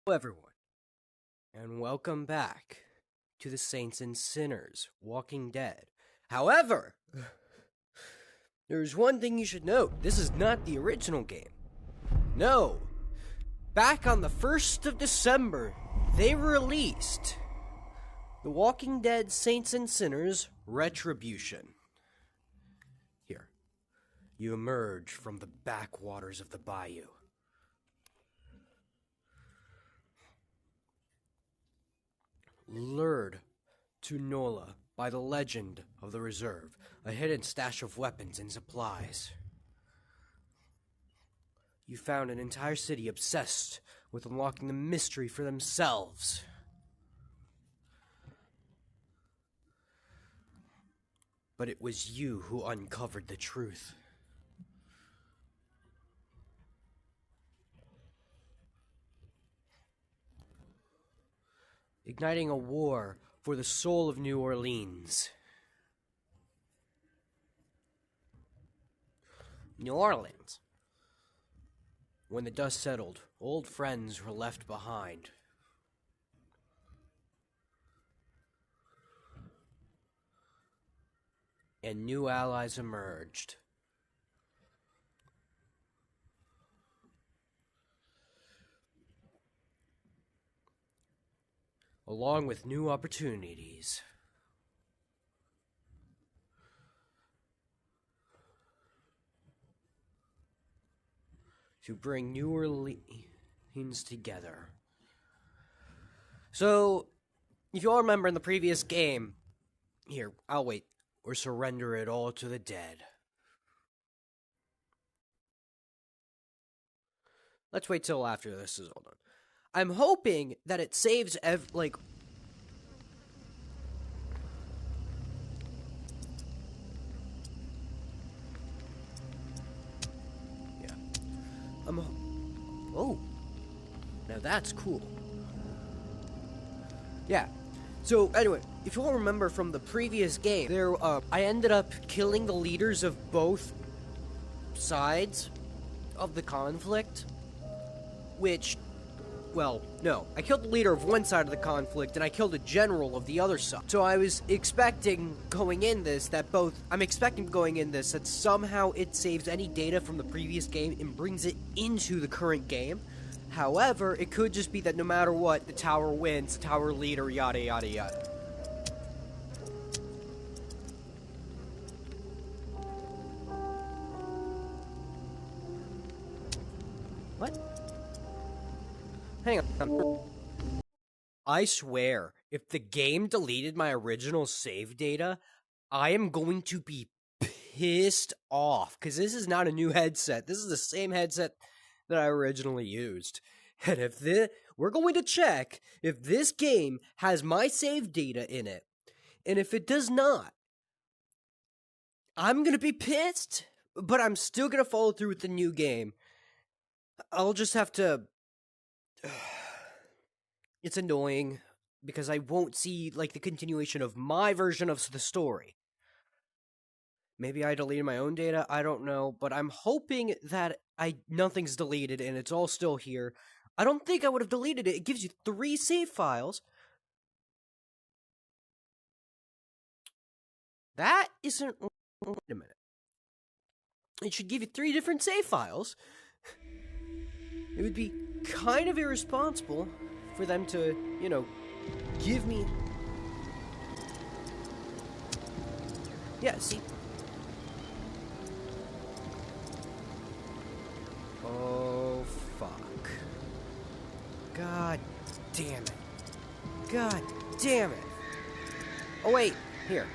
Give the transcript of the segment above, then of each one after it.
Hello, everyone, and welcome back to the Saints and Sinners Walking Dead. However, there's one thing you should note. This is not the original game. No. Back on the 1st of December, they released The Walking Dead Saints and Sinners Retribution. Here, you emerge from the backwaters of the bayou. Lured to Nola by the legend of the reserve, a hidden stash of weapons and supplies. You found an entire city obsessed with unlocking the mystery for themselves. But it was you who uncovered the truth. Igniting a war for the soul of New Orleans. New Orleans. When the dust settled, old friends were left behind. And new allies emerged. Along with new opportunities. To bring New Orleans together. So, if you all remember in the previous game, here, I'll wait, or surrender it all to the dead. Let's wait till after this is all done. I'm hoping that it saves Yeah. Oh. Now that's cool. Yeah. So, anyway, if you all remember from the previous game, I ended up killing the leaders of both sides of the conflict, which... Well, no. I killed the leader of one side of the conflict, and I killed a general of the other side. So I was expecting going in this that somehow it saves any data from the previous game and brings it into the current game. However, it could just be that no matter what, the tower wins, tower leader, yada yada yada. What? Hang on. I swear, if the game deleted my original save data, I am going to be pissed off. Because this is not a new headset. This is the same headset that I originally used. And we're going to check if this game has my save data in it. And if it does not, I'm going to be pissed. But I'm still going to follow through with the new game. I'll just have to... It's annoying because I won't see the continuation of my version of the story. Maybe I deleted my own data, I don't know, but I'm hoping that nothing's deleted and it's all still here. I don't think I would have deleted it. It gives you 3 save files. That isn't... Wait a minute. It should give you 3 different save files. It would be kind of irresponsible for them to, give me... Yeah, see? Oh, fuck. God damn it. God damn it. Oh, wait. Here.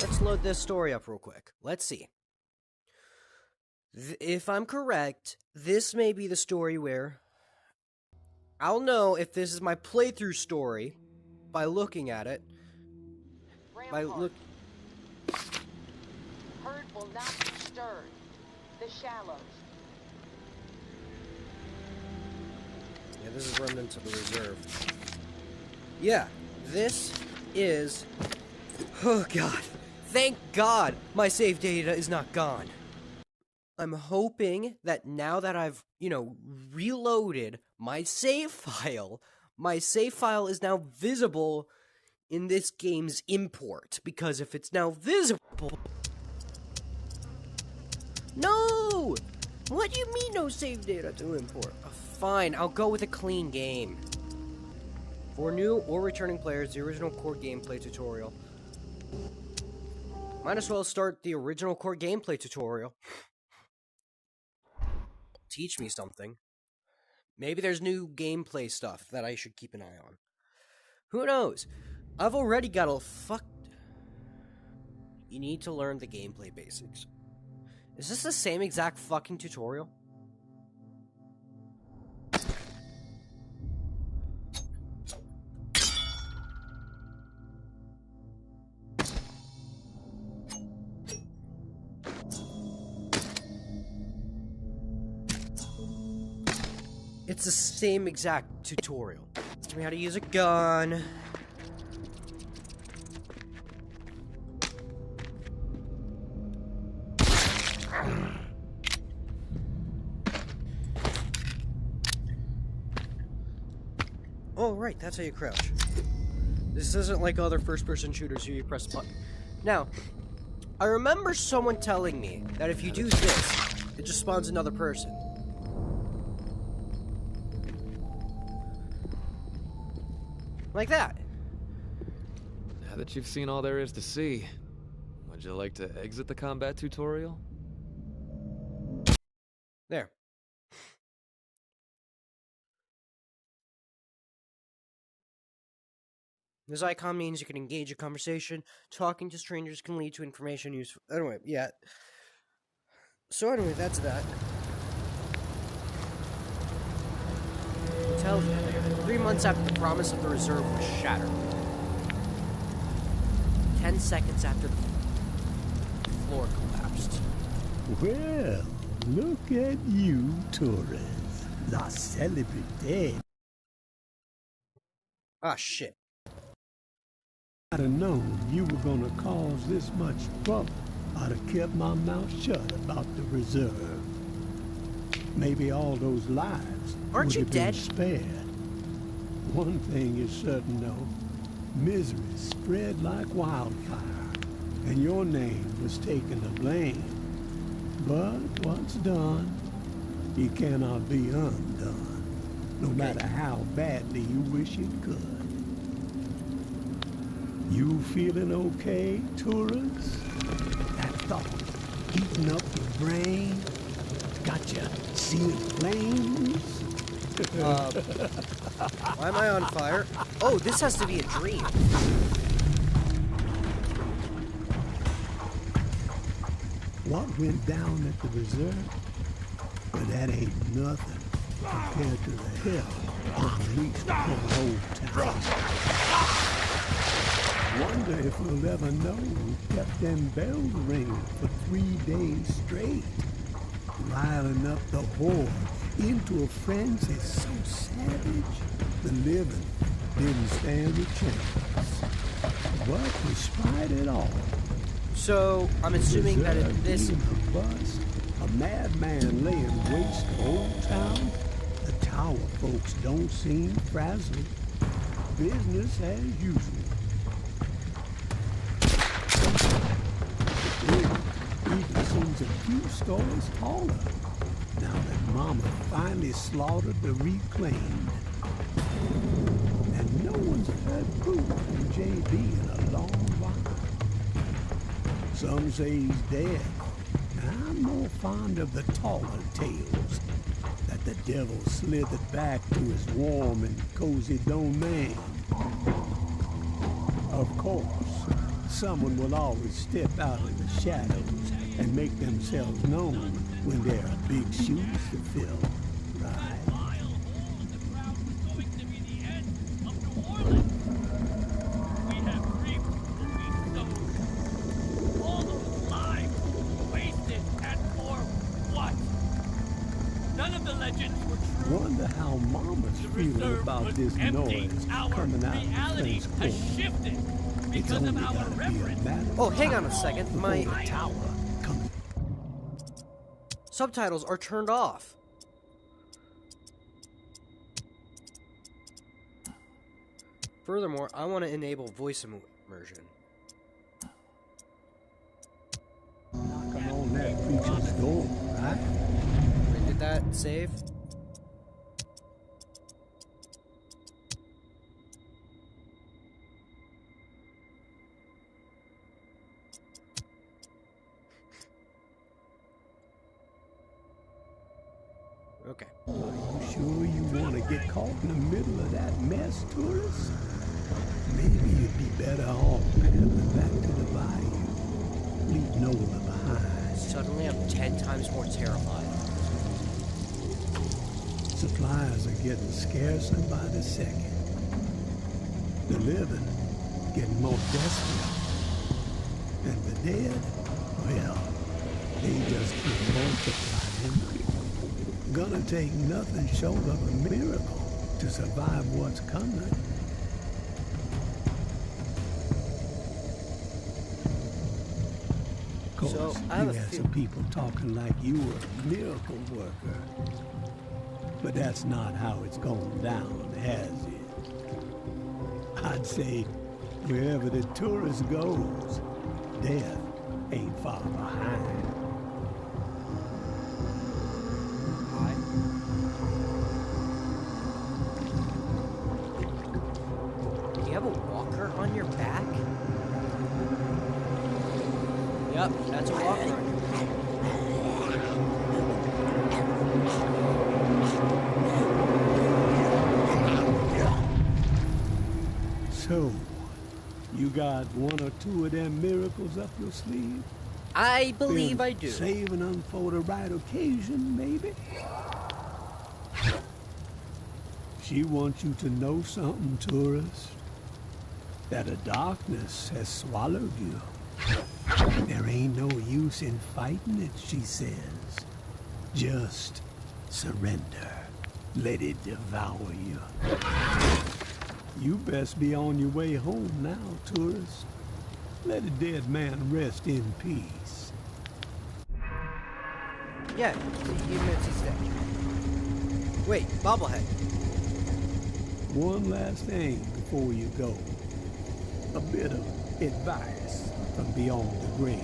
Let's load this story up real quick. Let's see. If I'm correct, this may be the story where... I'll know if this is my playthrough story by looking at it. Herd will not be stirred. The shallows. Yeah, this is Remnants of the Reserve. Yeah, this is Oh god. Thank God my save data is not gone. I'm hoping that now that I've, reloaded my save file is now visible in this game's import. Because if it's now visible... No! What do you mean no save data to import? Fine, I'll go with a clean game. For new or returning players, the original core gameplay tutorial. Might as well start the original core gameplay tutorial. Teach me something. Maybe there's new gameplay stuff that I should keep an eye on. Who knows? I've already got a You need to learn the gameplay basics. Is this the same exact fucking tutorial? It's the same exact tutorial. Teach me how to use a gun. Oh, right, that's how you crouch. This isn't like other first-person shooters where you press a button. Now, I remember someone telling me that if you do this, it just spawns another person. Like that. Now that you've seen all there is to see, would you like to exit the combat tutorial? There. This icon means you can engage a conversation. Talking to strangers can lead to information useful. Anyway, yeah. So anyway, that's that. It tells you 3 months after the promise of the reserve was shattered. 10 seconds after the floor collapsed. Well, look at you, Torres. La celebrity. Ah, shit. I'd have known you were gonna cause this much trouble. I'd have kept my mouth shut about the reserve. Maybe all those lives Aren't would you have been dead? spared. One thing is certain, though. Misery spread like wildfire, and your name was taken to blame. But what's done, it cannot be undone, no matter how badly you wish it could. You feeling okay, tourists? That thought eating up your brain? Got you seeing flames? Why am I on fire? Oh, this has to be a dream. What went down at the reserve? But that ain't nothing compared to the hell unleashed upon the whole town. Wonder if we'll ever know who kept them bells ringing for 3 days straight, riling up the horde into a frenzy so savage the living didn't stand a chance. But despite it all, So, I'm assuming that in this... a bus, a madman laying waste to old town, the tower folks don't seem frazzled. Business as usual. Even seems a few stories taller now that Mama finally slaughtered the reclaimed. And no one's heard boo from JB in a long while. Some say he's dead. I'm more fond of the taller tales that the devil slithered back to his warm and cozy domain. Of course, someone will always step out of the shadows and make themselves known when there are big shoes to fill, right? Wonder how Mama's feeling about this noise coming out of French Court. Shifted. It's only gotta be a matter Oh, of hang on a time second. before My the tower comes. subtitles are turned off. Furthermore, I want to enable voice immersion. Knocking on that creature's door, right? Wait, did that save? Okay. Are you sure you want to get caught in the middle of that mess, tourist? Maybe you'd be better off paddling back to the bayou. Leave Nola behind. Suddenly I'm 10 times more terrified. Supplies are getting scarcer by the second. The living getting more desperate. And the dead, well, they just keep multiplying. Gonna take nothing short of a miracle to survive what's coming. Of course, So, I you have a had few- some people talking like you were a miracle worker. But that's not how it's going down, has it? I'd say wherever the tourist goes, death ain't far behind. Hi. Do you have a walker on your back? Yep, that's a walker on your back. So, you got one or two of them miracles up your sleeve? I believe Been I do. Saving them for the right occasion, maybe? She wants you to know something, tourist. That the darkness has swallowed you. There ain't no use in fighting it, she says. Just surrender. Let it devour you. You best be on your way home now, tourist. Let a dead man rest in peace. Yeah, he admits he's dead. Wait, bobblehead. One last thing before you go. A bit of advice from beyond the grave.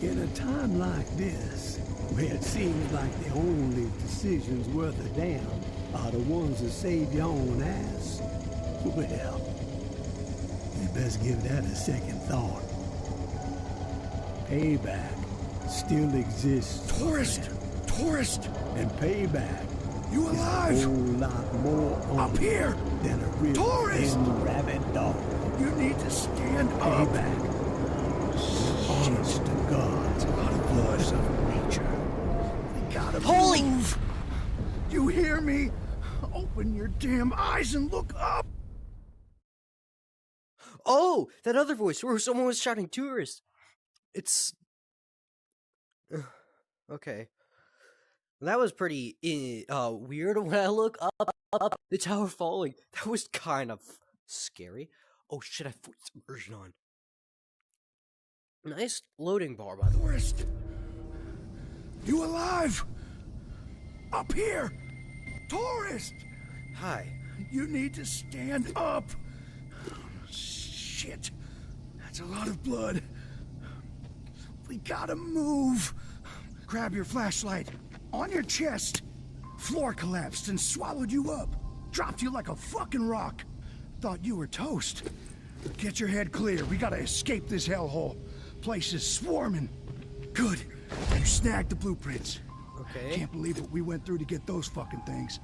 In a time like this, where it seems like the only decisions worth a damn are the ones that save your own ass, well, you best give that a second thought. Payback still exists. Tourist! Tourist! And payback You is alive? a whole lot more Up here! than a real Tourist! rabid dog. You need to stand up! Payback. Honest to God. It's a lot of blood. Of nature. We gotta Holy- move! You hear me? Open your damn eyes and look up! Oh, that other voice where someone was shouting tourist. It's... Okay. That was pretty weird when I look up, the tower falling. That was kind of scary. Oh shit, I have voice immersion on. Nice loading bar, by the way. Tourist! You alive? Up here! Tourist! Hi. You need to stand up! Shit. That's a lot of blood. We gotta move. Grab your flashlight. On your chest. Floor collapsed and swallowed you up. Dropped you like a fucking rock. Thought you were toast. Get your head clear. We gotta escape this hellhole. Place is swarming. Good. You snagged the blueprints. Okay. Can't believe what we went through to get those fucking things.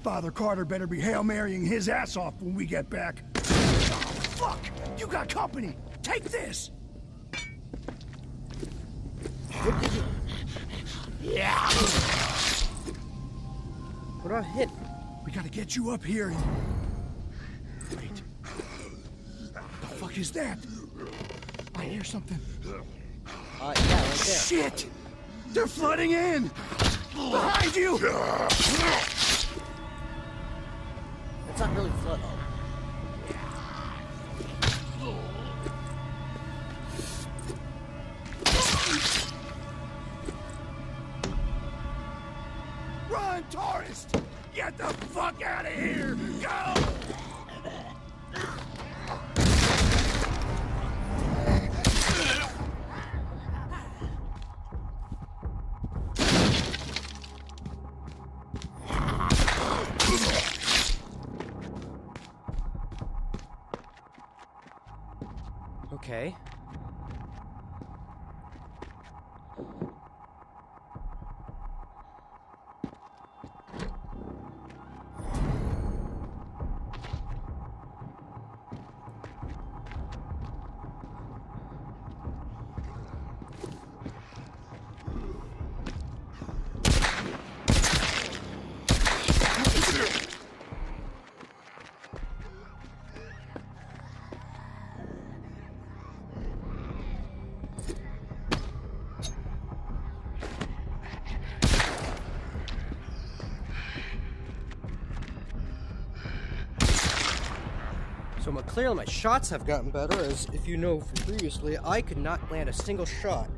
Father Carter better be Hail Marying his ass off when we get back. Oh, fuck! You got company! Take this! What did you... Yeah! What about hit? We gotta get you up here and... Wait. What the fuck is that? I hear something. Yeah, right there. Shit! They're flooding in! Behind you! It's not really flood. here! Go! Okay. So clearly my shots have gotten better, as if you know from previously, I could not land a single shot.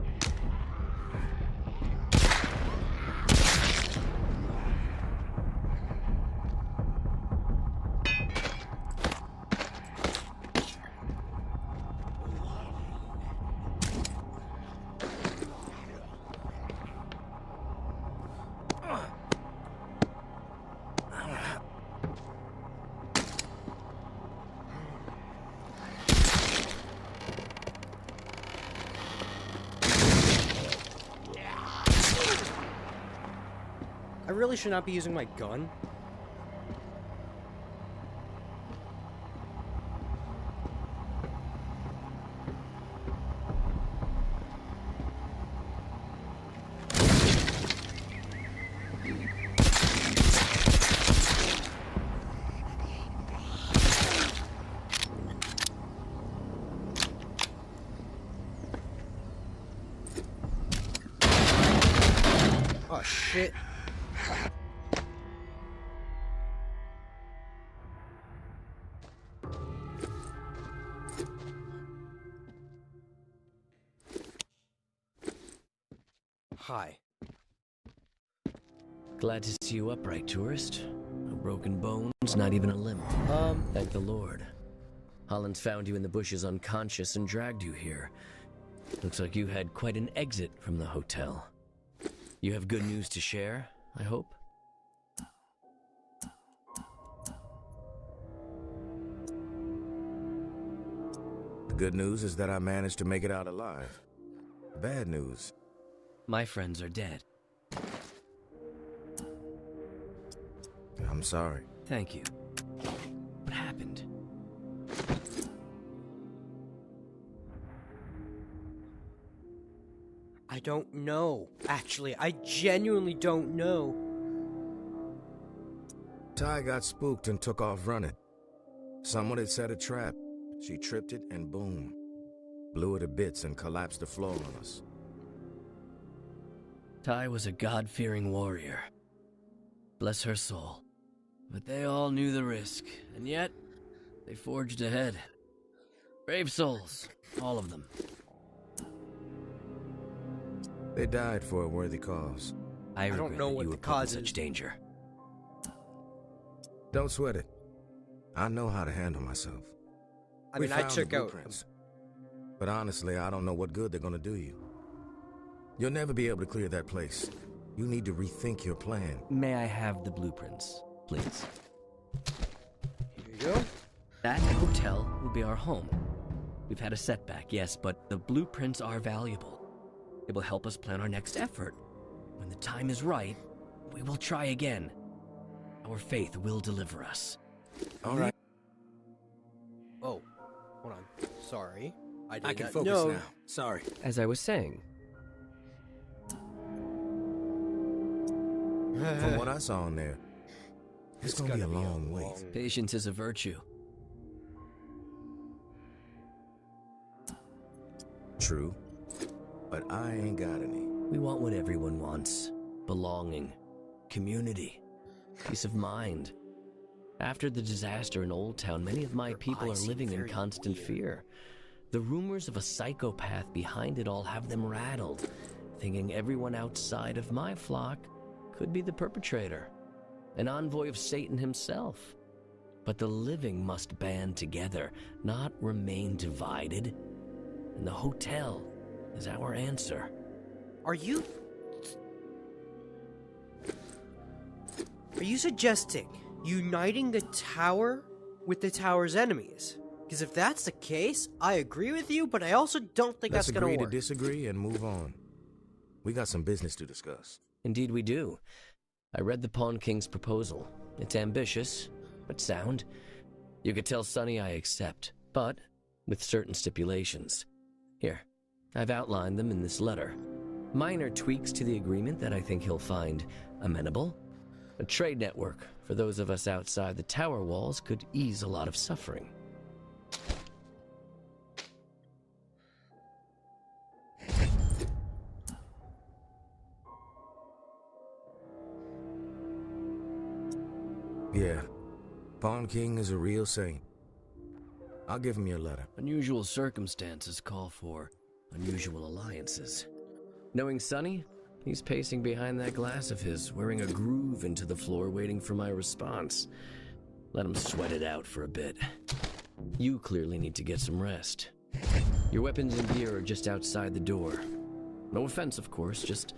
I really should not be using my gun. Oh shit. Hi. Glad to see you upright, tourist. No broken bones, not even a limb. Thank the Lord. Holland's found you in the bushes unconscious and dragged you here. Looks like you had quite an exit from the hotel. You have good news to share, I hope? The good news is that I managed to make it out alive. Bad news. My friends are dead. I'm sorry. Thank you. What happened? I don't know. Actually, I genuinely don't know. Ty got spooked and took off running. Someone had set a trap. She tripped it and boom. Blew it to bits and collapsed the floor on us. Ty was a God-fearing warrior. Bless her soul. But they all knew the risk, and yet they forged ahead. Brave souls, all of them. They died for a worthy cause. I regret don't know that what you the were put in cause such is. danger. Don't sweat it. I know how to handle myself. I We mean, I found the took out. blueprints. But honestly, I don't know what good they're gonna do you. You'll never be able to clear that place. You need to rethink your plan. May I have the blueprints, please? Here you go. That hotel will be our home. We've had a setback, yes, but the blueprints are valuable. It will help us plan our next effort. When the time is right, we will try again. Our faith will deliver us. All right. Oh, hold on. Sorry. I did I can not focus know. now. Sorry. As I was saying, From what I saw in there, it's gonna be a long wait. patience is a virtue. True. But I ain't got any. We want what everyone wants. Belonging. Community. Peace of mind. After the disaster in Old Town, many of my people are eyes seem living in very constant weird. fear. The rumors of a psychopath behind it all have them rattled, thinking everyone outside of my flock could be the perpetrator. an envoy of Satan himself. But the living must band together, not remain divided. And the hotel is our answer. Are you suggesting uniting the tower with the tower's enemies? Because if that's the case, I agree with you, but I also don't think that's going to work. Let's agree to disagree and move on. We got some business to discuss. Indeed we do. I read the Pawn King's proposal. It's ambitious, but sound. You could tell Sonny I accept, but with certain stipulations. Here, I've outlined them in this letter. Minor tweaks to the agreement that I think he'll find amenable. A trade network for those of us outside the tower walls could ease a lot of suffering. Yeah, Pawn King is a real saint. I'll give him your letter. Unusual circumstances call for unusual alliances. Knowing Sonny, he's pacing behind that glass of his, wearing a groove into the floor, waiting for my response. Let him sweat it out for a bit. You clearly need to get some rest. Your weapons and gear are just outside the door. No offense, of course, just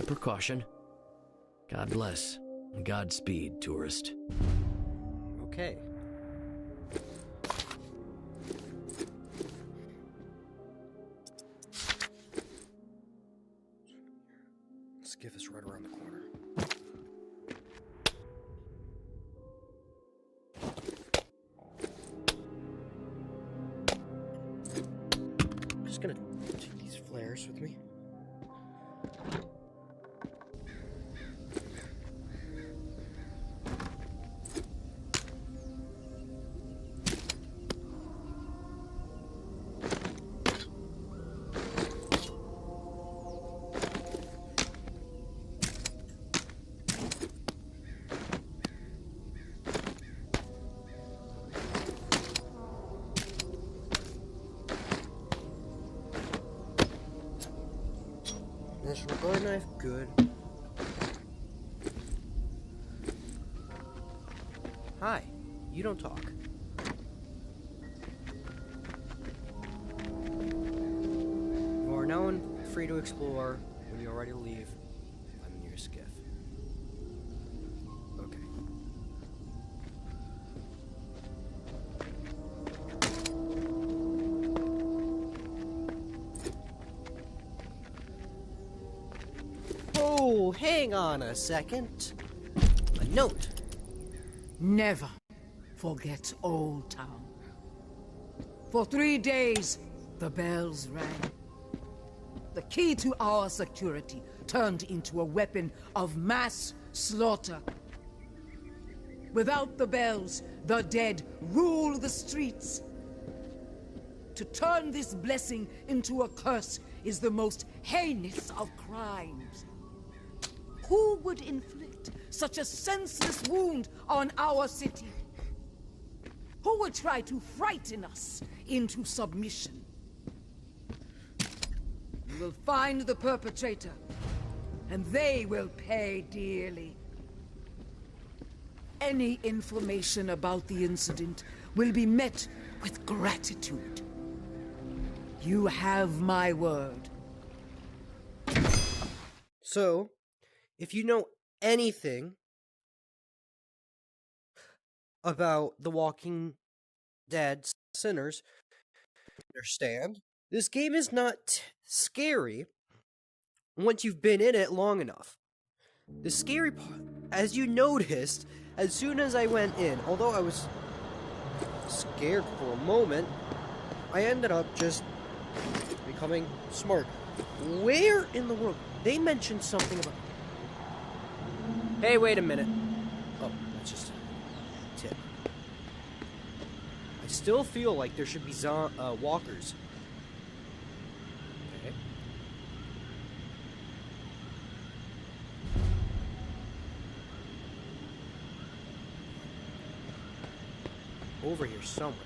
a precaution. God bless. Godspeed, tourist. Okay. Skiff is right around the corner. I'm just gonna take these flares with me. National Guard knife, good. Hi, you don't talk. You are now free to explore. When you are ready to leave, I'm in your skiff. Okay. Oh, hang on a second. A note. Never forget Old Town. For 3 days, the bells rang. The key to our security turned into a weapon of mass slaughter. Without the bells, the dead rule the streets. To turn this blessing into a curse is the most heinous of crimes. Who would inflict such a senseless wound on our city? Who would try to frighten us into submission? You will find the perpetrator, and they will pay dearly. Any information about the incident will be met with gratitude. You have my word. So, if you know anything about The Walking Dead Sinners, understand this game is not scary once you've been in it long enough. The scary part, as you noticed, as soon as I went in, although I was scared for a moment, I ended up just becoming smart. Where in the world? They mentioned something about... Hey, wait a minute. Oh, that's just a tip. I still feel like there should be walkers. Okay. Over here somewhere.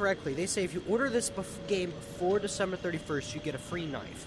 correctly, they say if you order this game before December 31st, you get a free knife.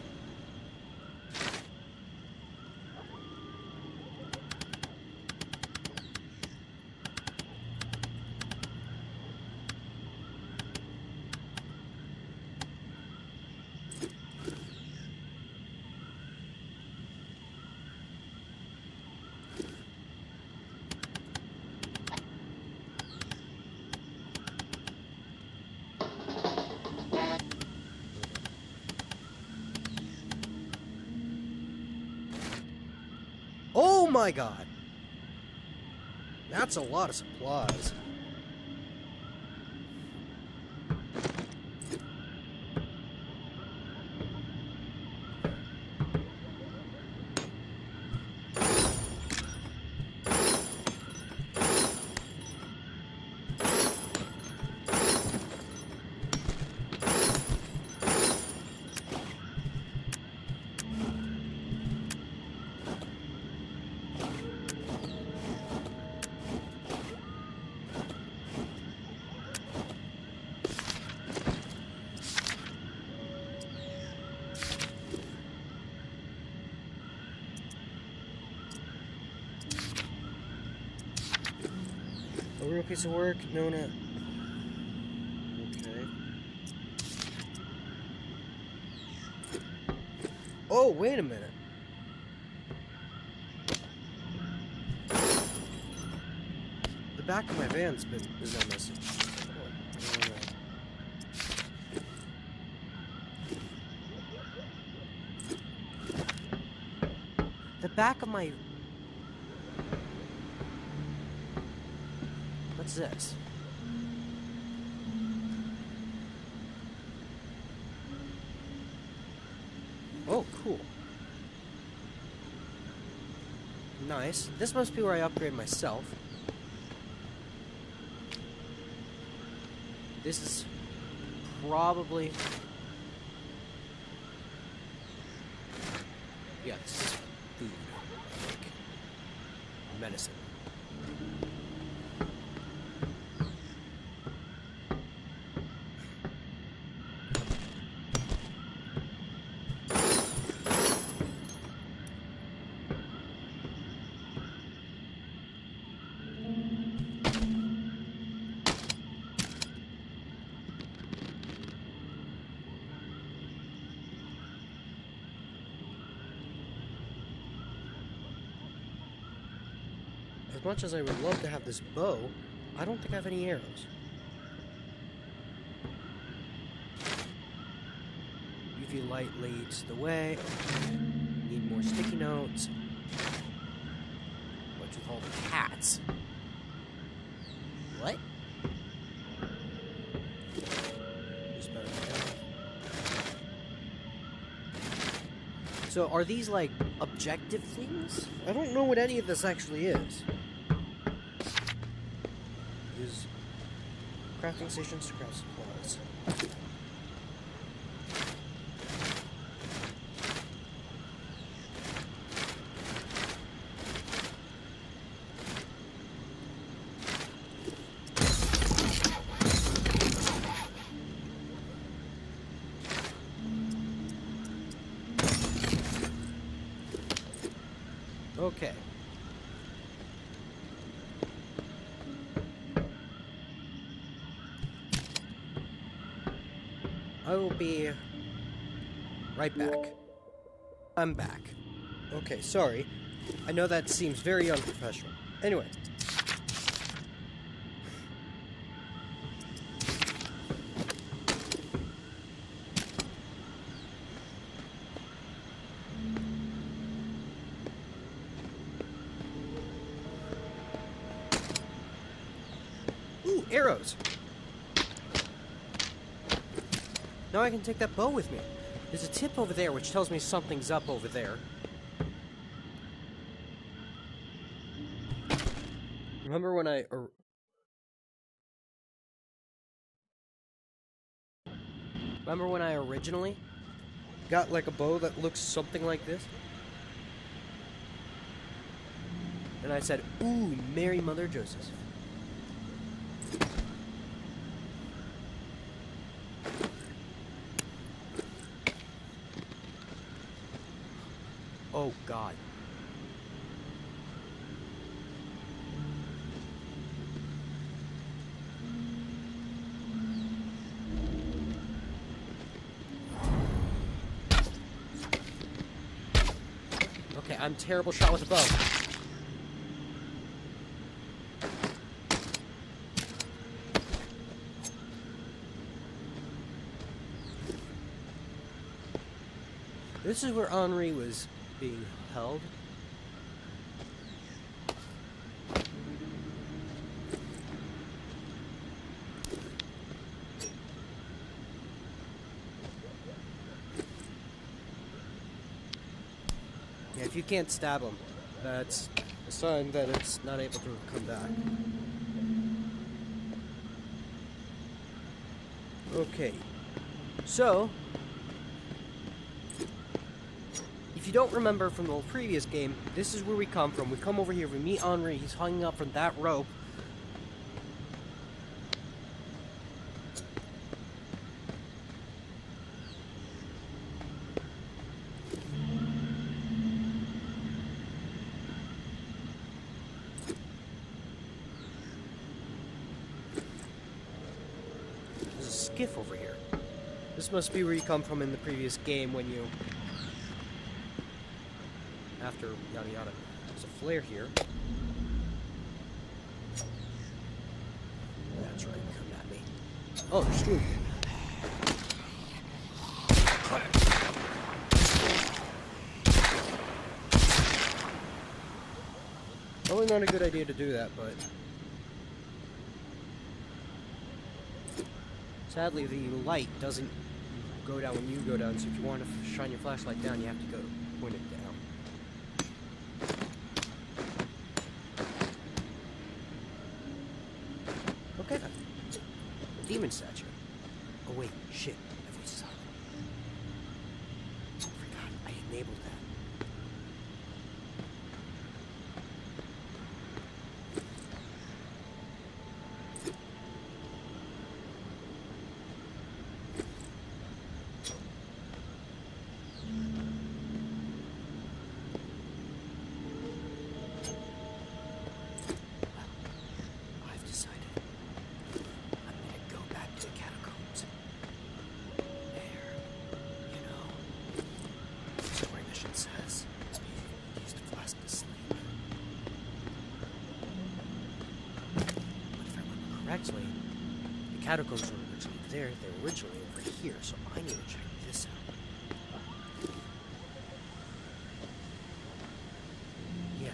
Oh my god! That's a lot of supplies. A real piece of work known as... Okay. Oh, wait a minute. The back of my van's is now missing. The back of my... What's this? Oh, cool. Nice. This must be where I upgrade myself. This is probably... Yeah, this is food. Like medicine. As much as I would love to have this bow, I don't think I have any arrows. UV light leads the way. Need more sticky notes. What's with all the cats? What? Just better than that. So are these like objective things? I don't know what any of this actually is. Use crafting stations to craft supplies. Okay. I will be right back. I'm back. Okay, sorry. I know that seems very unprofessional. Anyway. Ooh, arrows! Now I can take that bow with me. There's a tip over there which tells me something's up over there. Remember when I... Remember when I originally got like a bow that looks something like this? And I said, ooh, Mary Mother Joseph. Oh, God. Okay, I'm terrible shot with a bow. This is where Henri was being held. Yeah, if you can't stab him, that's a sign that it's not able to come back. Okay, so if you don't remember from the previous game, this is where we come from. We come over here, we meet Henri, he's hanging up from that rope. There's a skiff over here. This must be where you come from in the previous game when you... After yada yada. There's a flare here. That's right, come at me. Oh, there's two. Probably not a good idea to do that, but... Sadly, the light doesn't go down when you go down, so if you want to shine your flashlight down, you have to go point it down. Okay then. Demon statue. Oh wait, shit. My voice is on. I forgot. I enabled that. I've decided. I'm gonna go back to the catacombs. There, you know, story mission says he used a flask to sleep. But if I remember correctly, the catacombs were originally there. They were originally over here, so I need to check this out. Yeah,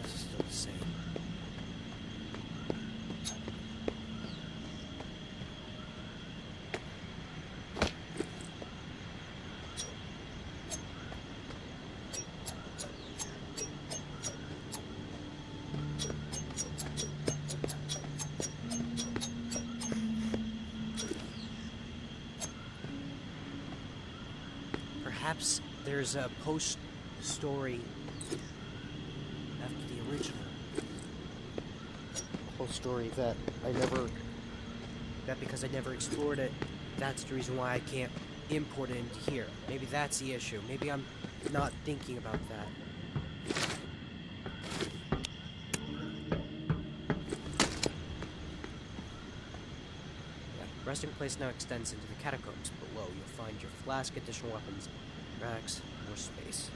this is still the same. Perhaps there's a post-story after the original. Post-story that because I never explored it, that's the reason why I can't import it into here. Maybe that's the issue. Maybe I'm not thinking about that. Yeah, resting place now extends into the catacombs. Below, you'll find your flask, additional weapons, racks, more space.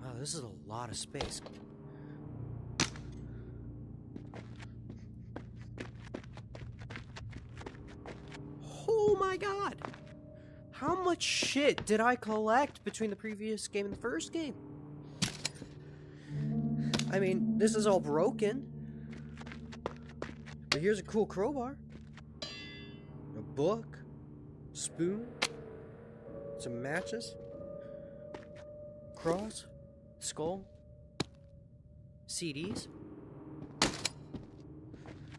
Wow, this is a lot of space. Oh my god! How much shit did I collect between the previous game and the first game? I mean, this is all broken. But here's a cool crowbar. A book. Spoon. Some matches. Cross. Skull. CDs.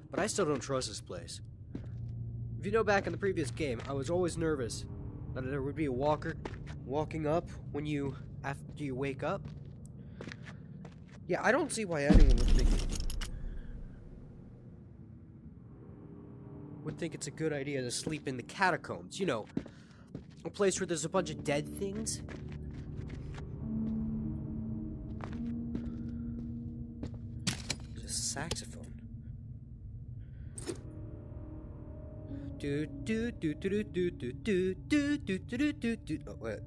But I still don't trust this place. If you know, back in the previous game, I was always nervous that there would be a walker walking up after you wake up. Yeah, I don't see why anyone would think think it's a good idea to sleep in the catacombs. You know, a place where there's a bunch of dead things. There's a saxophone. Do do do do do do do do do do do do. Oh, wait.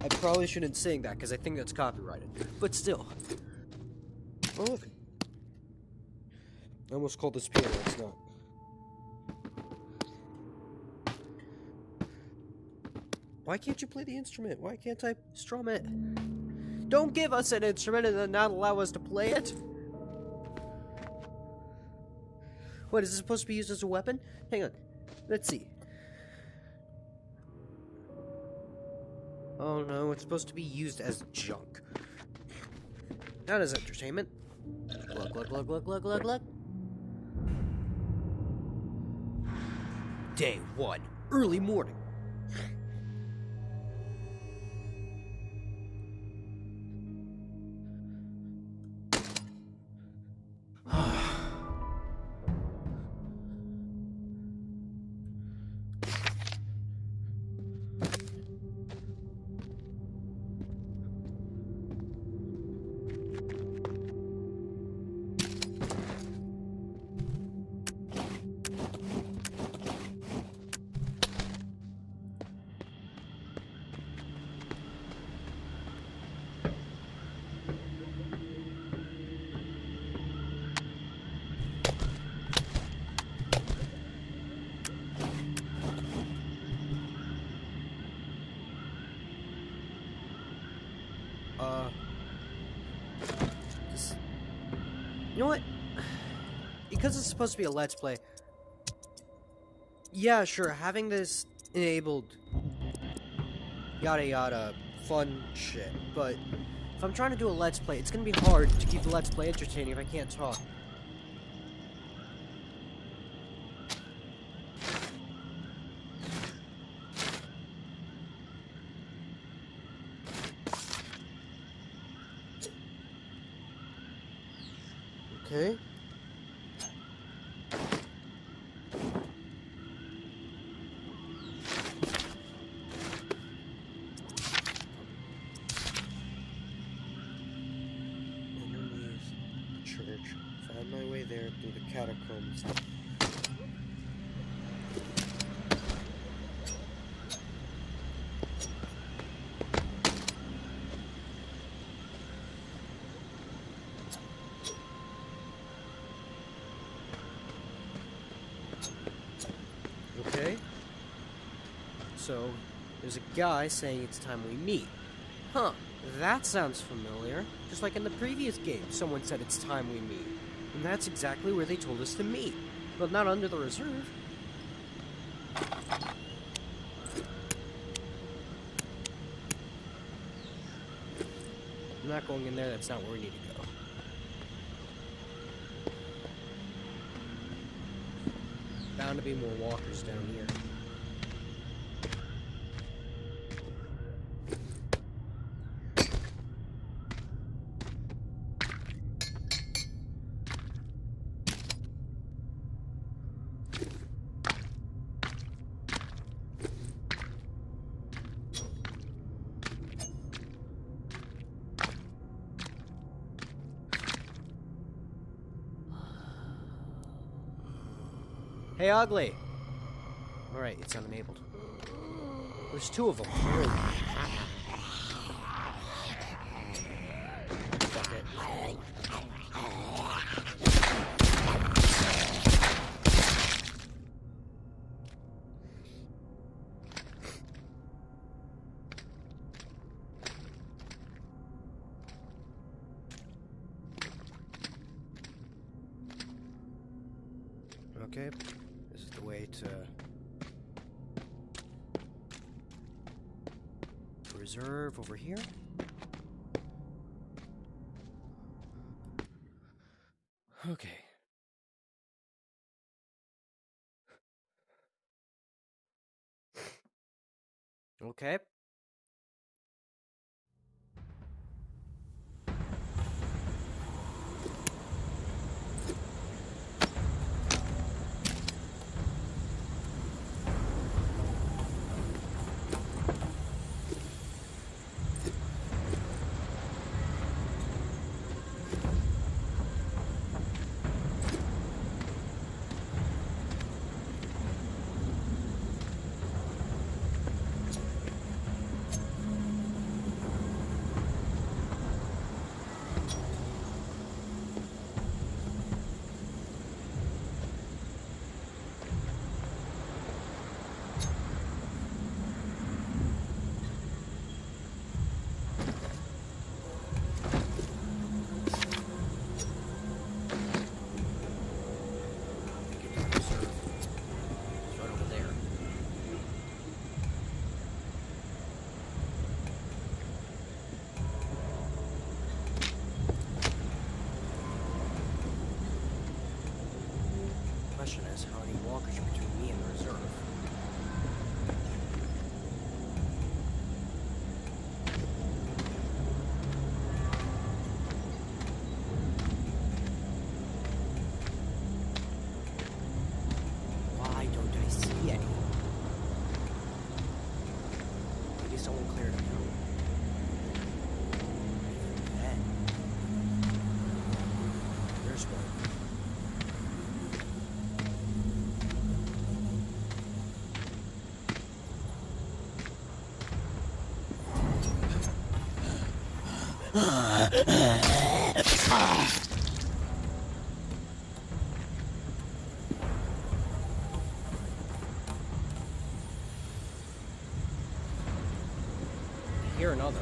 I probably shouldn't sing that because I think that's copyrighted. But still. Oh, look. I almost called this piano. It's not. Why can't you play the instrument? Why can't I strum it? Don't give us an instrument and then not allow us to play it. What, is this supposed to be used as a weapon? Hang on. Let's see. Oh no, it's supposed to be used as junk. Not as entertainment. Glug, glug, glug, glug, glug, glug, glug. Day 1. Early morning. You know what? Because it's supposed to be a Let's Play. Yeah, sure, having this enabled yada yada fun shit, but if I'm trying to do a Let's Play, it's gonna be hard to keep the Let's Play entertaining if I can't talk. Okay. Underneath the church. Found my way there through the catacombs. Okay. So, there's a guy saying it's time we meet. Huh, that sounds familiar. Just like in the previous game, someone said it's time we meet. And that's exactly where they told us to meet. But not under the reserve. I'm not going in there, that's not where we need to go. Bound to be more walkers down here. Hey, Ugly! Alright, it's unenabled. There's two of them. Really. Fuck it. Okay. This is the way to reserve over here. Okay. Okay. Hear another.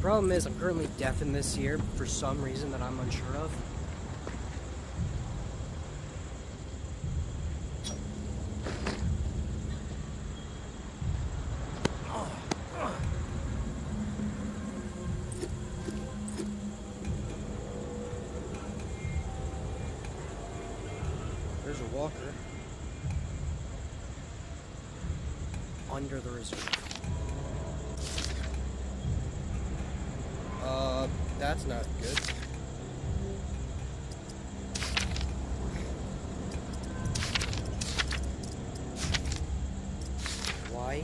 Problem is, I'm currently deaf in this here for some reason that I'm unsure of. There's a walker under the reserve. That's not good. Why?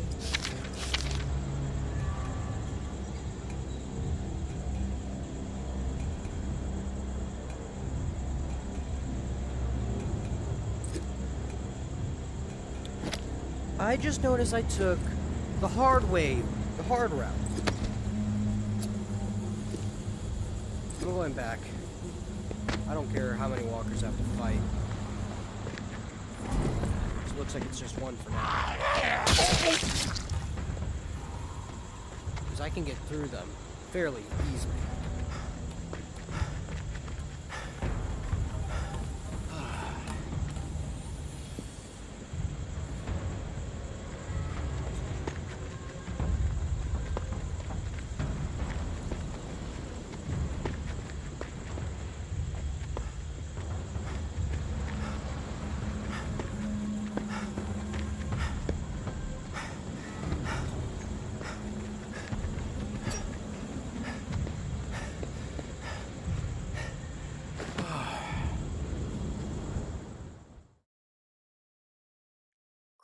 I just noticed I took the hard way, the hard route. I'm going back. I don't care how many walkers I have to fight. It looks like it's just one for now. Because I can get through them fairly easily.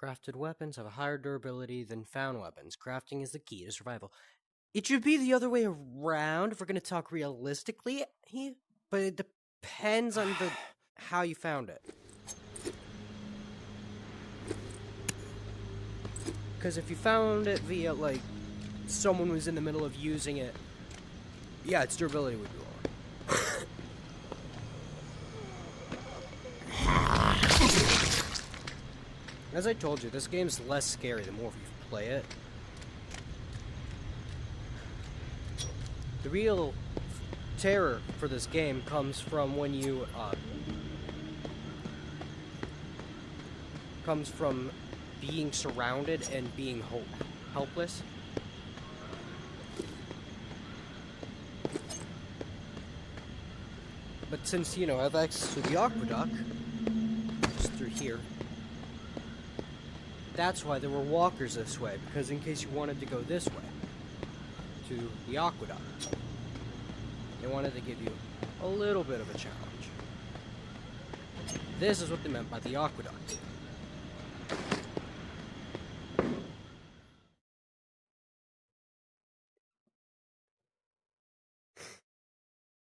Crafted weapons have a higher durability than found weapons. Crafting is the key to survival. It should be the other way around if we're going to talk realistically here, but it depends on how you found it. Because if you found it via, like, someone was in the middle of using it, yeah, its durability would be lower. As I told you, this game's less scary the more you play it. The real terror for this game comes from when you, comes from being surrounded and being helpless. But since, you know, I have access to the aqueduct, just through here, that's why there were walkers this way, because in case you wanted to go this way, to the aqueduct, they wanted to give you a little bit of a challenge. This is what they meant by the aqueduct.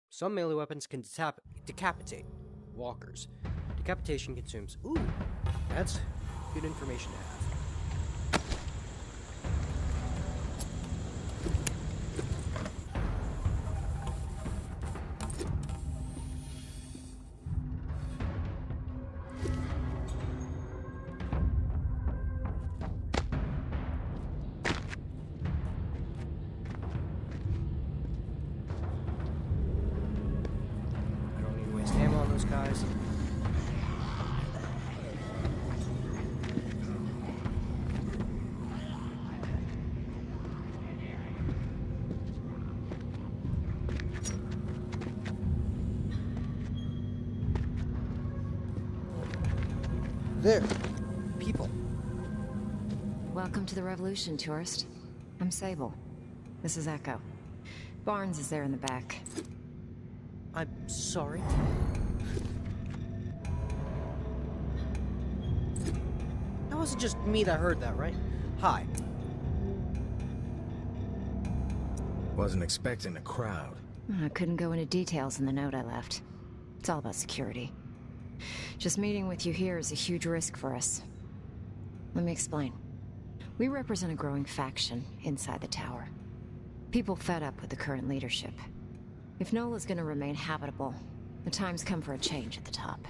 Some melee weapons can decapitate walkers. Decapitation consumes... Ooh, that's good information to have. I don't need to waste ammo on those guys. There. People. Welcome to the Revolution, tourist. I'm Sable. This is Echo. Barnes is there in the back. I'm sorry. That wasn't just me that heard that, right? Hi. Wasn't expecting a crowd. I couldn't go into details in the note I left. It's all about security. Just meeting with you here is a huge risk for us. Let me explain. We represent a growing faction inside the tower. People fed up with the current leadership. If Nola's gonna remain habitable, the time's come for a change at the top.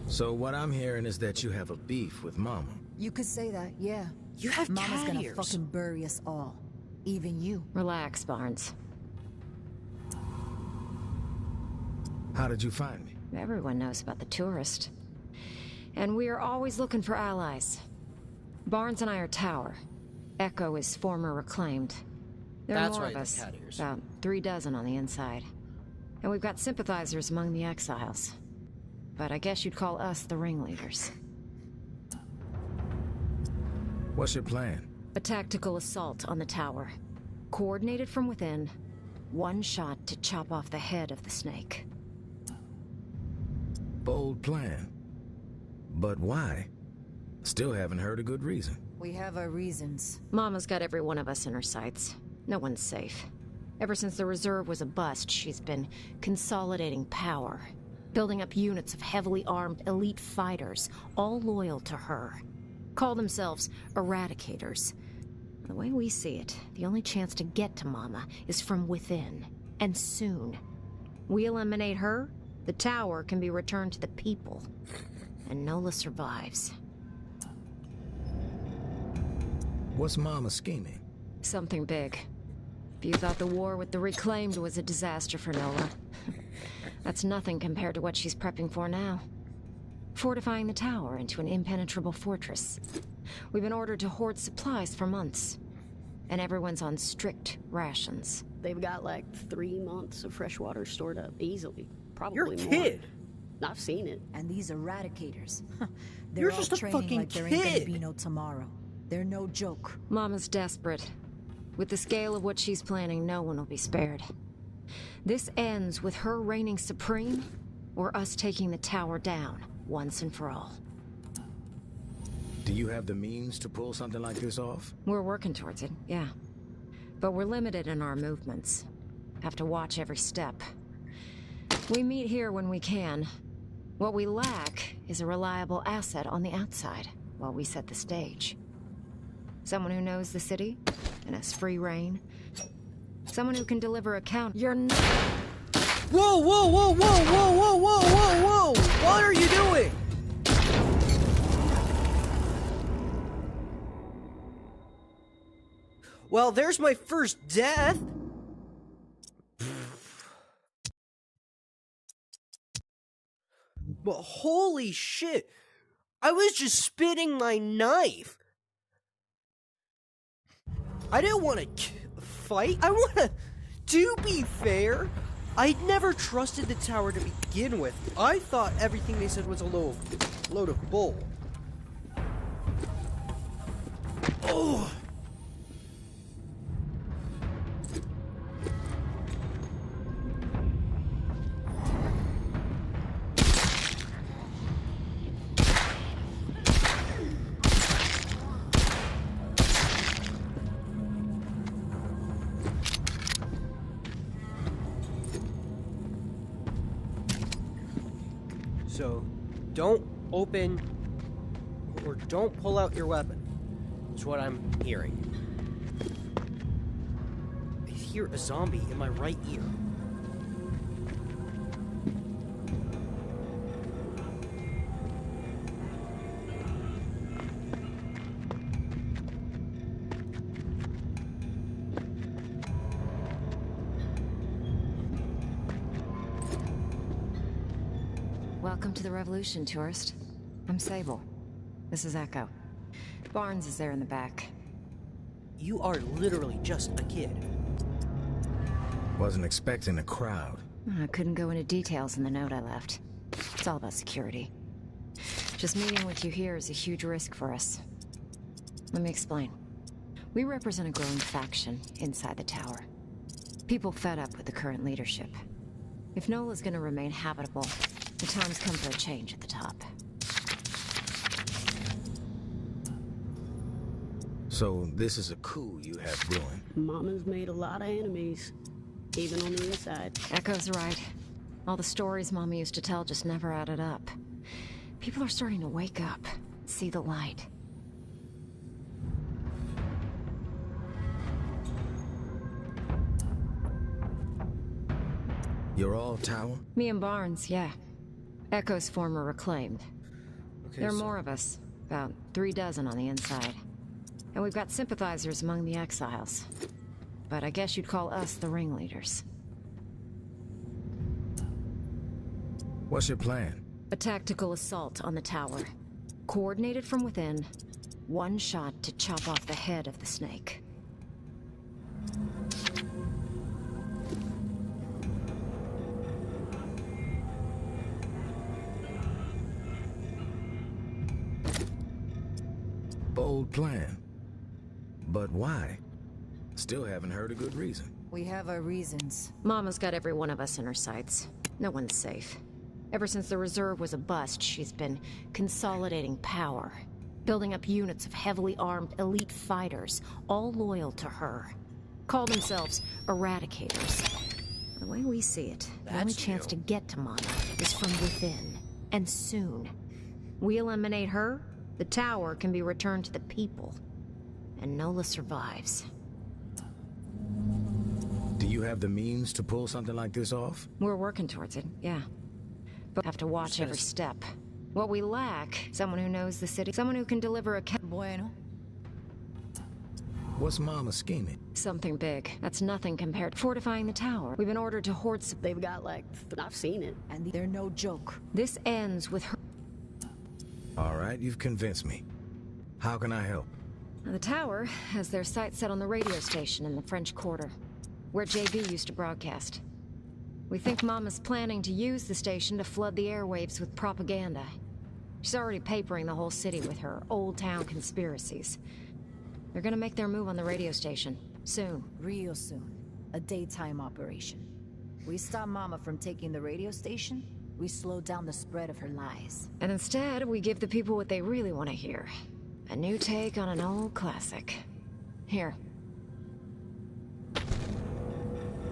So what I'm hearing is that you have a beef with Mama. You could say that, yeah. You have Mama's cat gonna ears. fucking bury us all. Even you. Relax, Barnes. How did you find me? Everyone knows about the tourist. And we are always looking for allies. Barnes and I are Tower. Echo is former Reclaimed. There are That's more right, of the us, cat ears. about 36 on the inside. And we've got sympathizers among the exiles. But I guess you'd call us the ringleaders. What's your plan? A tactical assault on the tower. Coordinated from within. One shot to chop off the head of the snake. Bold plan. But why? Still haven't heard a good reason. We have our reasons. Mama's got every one of us in her sights. No one's safe. Ever since the reserve was a bust, she's been consolidating power. Building up units of heavily armed elite fighters, all loyal to her. Call themselves Eradicators. The way we see it, the only chance to get to Mama is from within. And soon. We eliminate her, the tower can be returned to the people. And Nola survives. What's Mama scheming? Something big. If you thought the war with the Reclaimed was a disaster for Nola, that's nothing compared to what she's prepping for now. Fortifying the tower into an impenetrable fortress. We've been ordered to hoard supplies for months. And everyone's on strict rations. They've got like 3 months of fresh water stored up, easily. Probably You're a more. kid. I've seen it. And these Eradicators. They're You're all just a training fucking like there ain't gonna kid. be no tomorrow. They're no joke. Mama's desperate. With the scale of what she's planning, no one will be spared. This ends with her reigning supreme, or us taking the tower down, once and for all. Do you have the means to pull something like this off? We're working towards it, yeah. But we're limited in our movements. Have to watch every step. We meet here when we can. What we lack is a reliable asset on the outside, while we set the stage. Someone who knows the city, and has free reign. Someone who can deliver a count. You're not... Whoa, whoa, whoa, whoa, whoa, whoa, whoa, whoa, whoa! What are you doing? Well, there's my first death. But holy shit! I was just spitting my knife. I didn't want to fight. I want to... To be fair, I'd never trusted the tower to begin with. I thought everything they said was a load of bull. Oh! So, don't open or don't pull out your weapon. That's what I'm hearing. I hear a zombie in my right ear. Welcome to the Revolution, tourist. I'm Sable. This is Echo. Barnes is there in the back. You are literally just a kid. Wasn't expecting a crowd. I couldn't go into details in the note I left. It's all about security. Just meeting with you here is a huge risk for us. Let me explain. We represent a growing faction inside the tower. People fed up with the current leadership. If Nola's gonna remain habitable, the time's come for a change at the top. So this is a coup you have brewing. Mama's made a lot of enemies, even on the inside. Echo's right. All the stories Mama used to tell just never added up. People are starting to wake up, see the light. You're all Tower? Me and Barnes, yeah. Echo's former reclaimed. Okay, There are more of us, about 3 dozen on the inside. And we've got sympathizers among the exiles. But I guess you'd call us the ringleaders. What's your plan? A tactical assault on the tower. Coordinated from within. One shot to chop off the head of the snake. Bold plan. But why? Still haven't heard a good reason. We have our reasons. Mama's got every one of us in her sights. No one's safe. Ever since the reserve was a bust, she's been consolidating power. Building up units of heavily armed elite fighters, all loyal to her. Call themselves eradicators. The way we see it, the only chance to get to Mama is from within. And soon. We eliminate her, the tower can be returned to the people. And Nola survives. Do you have the means to pull something like this off? We're working towards it, yeah. But we have to watch every step. What we lack, someone who knows the city, someone who can deliver a Bueno. What's Mama scheming? something big. That's nothing compared to fortifying the tower. We've been ordered to hoard They've got, like, I've seen it. And they're no joke. This ends with her. All right, you've convinced me. How can I help? The tower has their sights set on the radio station in the French Quarter, where JB used to broadcast. We think Mama's planning to use the station to flood the airwaves with propaganda. She's already papering the whole city with her old town conspiracies. They're gonna make their move on the radio station, soon. Real soon. A daytime operation. We stop Mama from taking the radio station, we slow down the spread of her lies. And instead, we give the people what they really want to hear. A new take on an old classic. Here.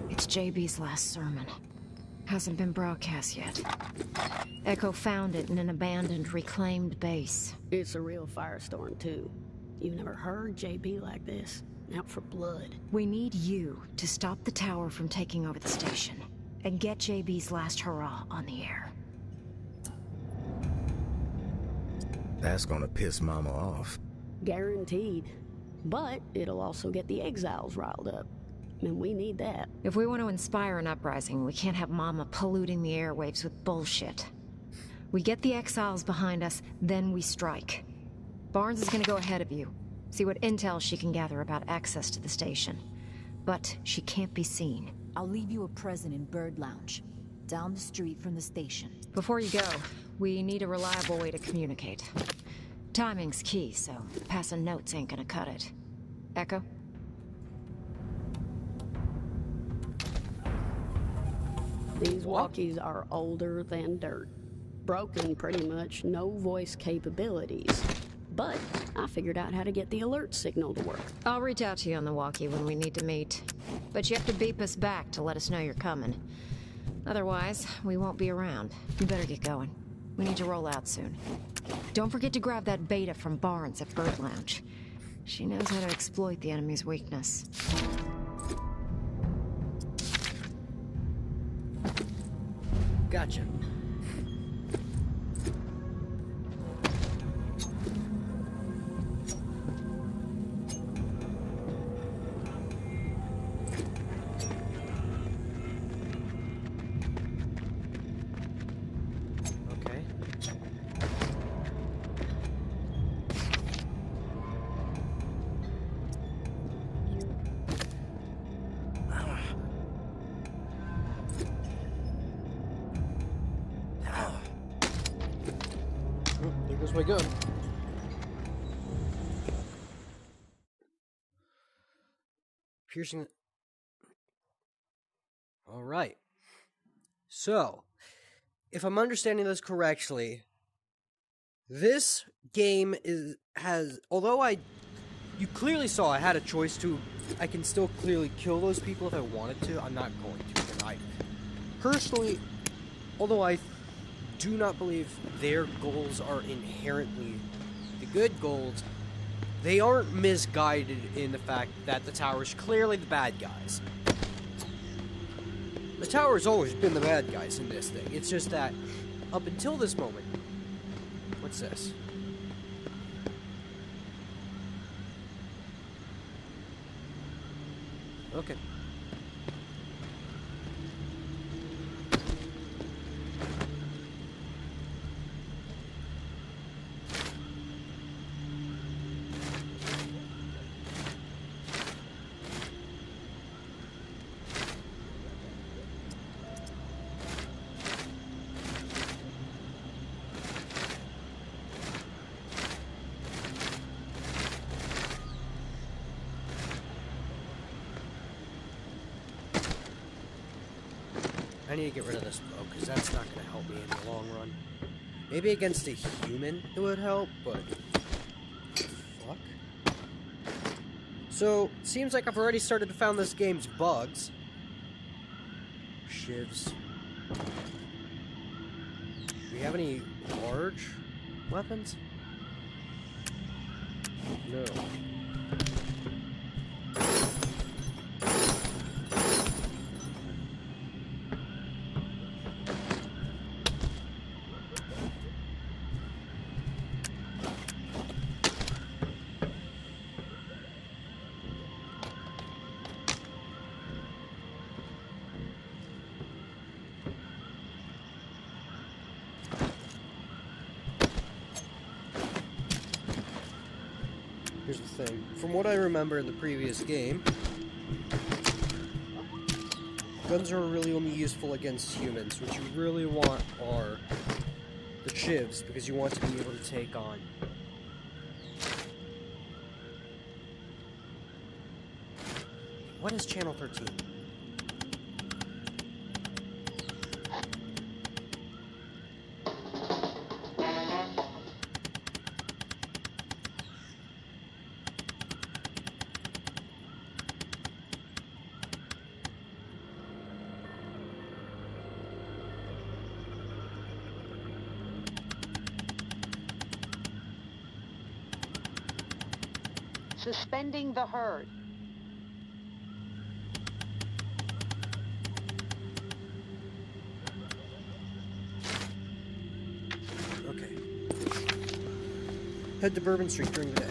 It's JB's last sermon. Hasn't been broadcast yet. Echo found it in an abandoned, reclaimed base. It's a real firestorm, too. You've never heard JB like this. Out for blood. We need you to stop the tower from taking over the station. And get JB's last hurrah on the air. That's gonna piss Mama off. Guaranteed. But it'll also get the exiles riled up. And we need that. If we want to inspire an uprising, we can't have Mama polluting the airwaves with bullshit. We get the exiles behind us, then we strike. Barnes is gonna go ahead of you. See what intel she can gather about access to the station. But she can't be seen. I'll leave you a present in Bird Lounge, down the street from the station. Before you go, we need a reliable way to communicate. Timing's key, so passing notes ain't gonna cut it. Echo? These walkies are older than dirt. Broken, pretty much. No voice capabilities. But I figured out how to get the alert signal to work. I'll reach out to you on the walkie when we need to meet. But you have to beep us back to let us know you're coming. Otherwise, we won't be around. You better get going. We need to roll out soon. Don't forget to grab that beta from Barnes at Bird Lounge. She knows how to exploit the enemy's weakness. Gotcha. Okay. There goes my gun. Piercing. All right. So, if I'm understanding this correctly, this game has, although I you clearly saw I had a choice to. I can still clearly kill those people if I wanted to. I'm not going to. Personally, although I do not believe their goals are inherently the good goals, they aren't misguided in the fact that the tower's clearly the bad guys. The tower's always been the bad guys in this thing. It's just that up until this moment. What's this? Okay. I need to get rid of this bow, because that's not going to help me in the long run. Maybe against a human it would help, but... Fuck. So, seems like I've already started to find this game's bugs. Shivs. Do we have any large weapons? No. Here's the thing. From what I remember in the previous game, guns are really only useful against humans. What you really want are the shivs, because you want to be able to take on. What is Channel 13? Suspending the herd. Okay. Head to Bourbon Street during the day.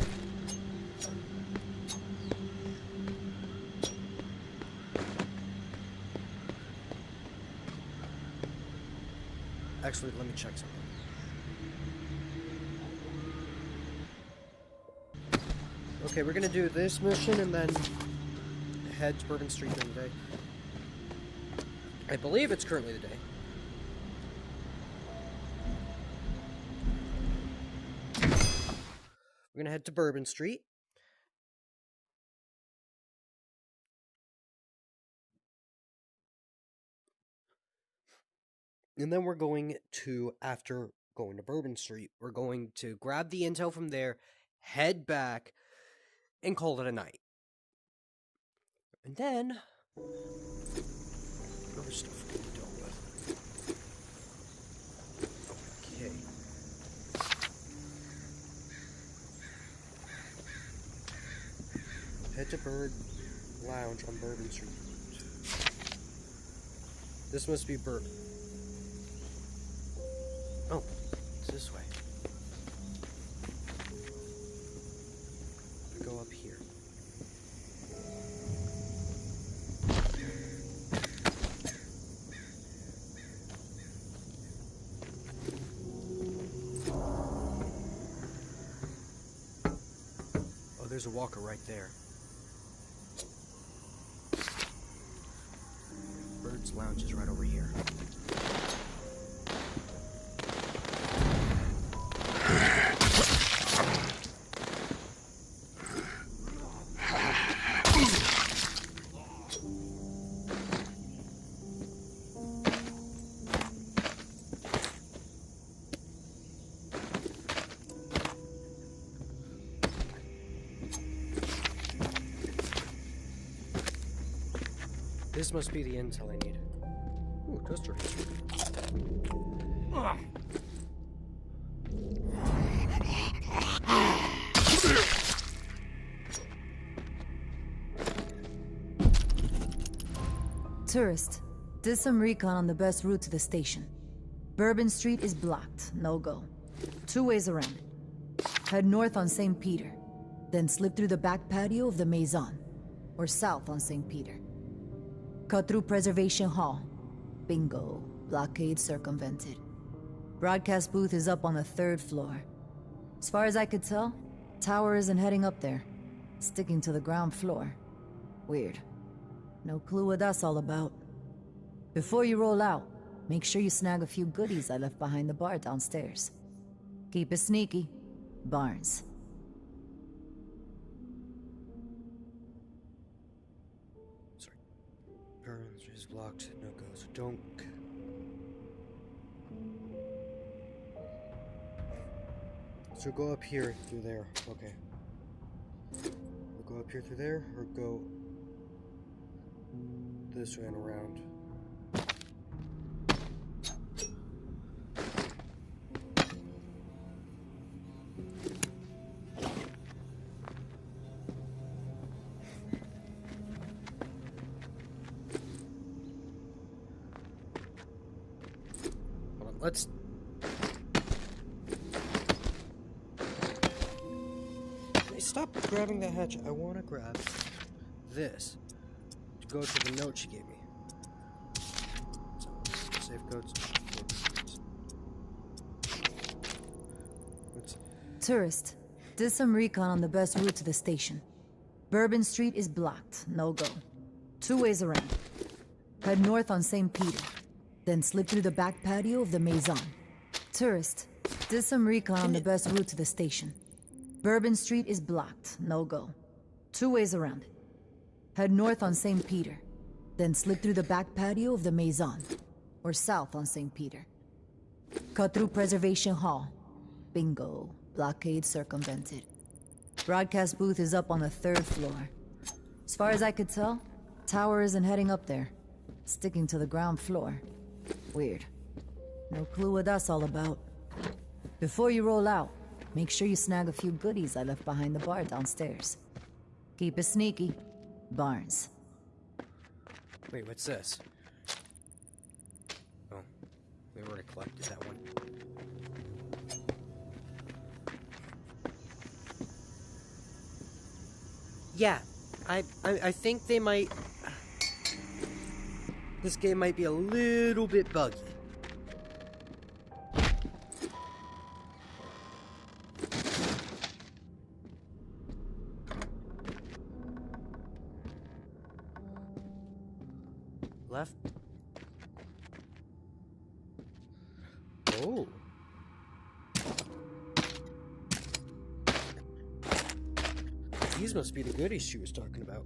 Actually, let me check something. Okay, we're gonna do this mission and then head to Bourbon Street during the day. I believe it's currently the day. We're gonna head to Bourbon Street. And then we're going to, after going to Bourbon Street, we're going to grab the intel from there, head back, and call it a night. And then other stuff we can deal with. Okay. Head to Bird Lounge on Bourbon Street. This must be Bourbon. Oh, it's this way. Go up here. Oh, there's a walker right there. Bird's Lounge is right over here. This must be the intel I need. Ooh, toaster. Tourist, did some recon on the best route to the station. Bourbon Street is blocked, no go. 2 ways around it. Head north on St. Peter, then slip through the back patio of the Maison, or south on St. Peter. Cut through Preservation Hall. Bingo, blockade circumvented. Broadcast booth is up on the 3rd floor. As far as I could tell, tower isn't heading up there, sticking to the ground floor. Weird. No clue what that's all about. Before you roll out, make sure you snag a few goodies I left behind the bar downstairs. Keep it sneaky. Barnes. Sorry. Burns is blocked. No goes. Don't. So go up here through there. Okay. We'll go up here through there, or go this way and around. Hold on, let's... Hey, stop grabbing that hatchet. I want to grab this to go to the note she gave me. So, save codes. Tourist, did some recon on the best route to the station. Bourbon Street is blocked, no go. 2 ways around. Head north on St. Peter, then slip through the back patio of the Maison. Tourist, did some recon on the best route to the station. Bourbon Street is blocked, no go. 2 ways around it. Head north on St. Peter, then slip through the back patio of the Maison, or south on St. Peter. Cut through Preservation Hall. Bingo, blockade circumvented. Broadcast booth is up on the 3rd floor. As far as I could tell, tower isn't heading up there, sticking to the ground floor. Weird. No clue what that's all about. Before you roll out, make sure you snag a few goodies I left behind the bar downstairs. Keep it sneaky. Barnes. Wait, what's this? Oh, we already collected that one. Yeah, I think they might... This game might be a little bit buggy. Left. Oh. These must be the goodies she was talking about.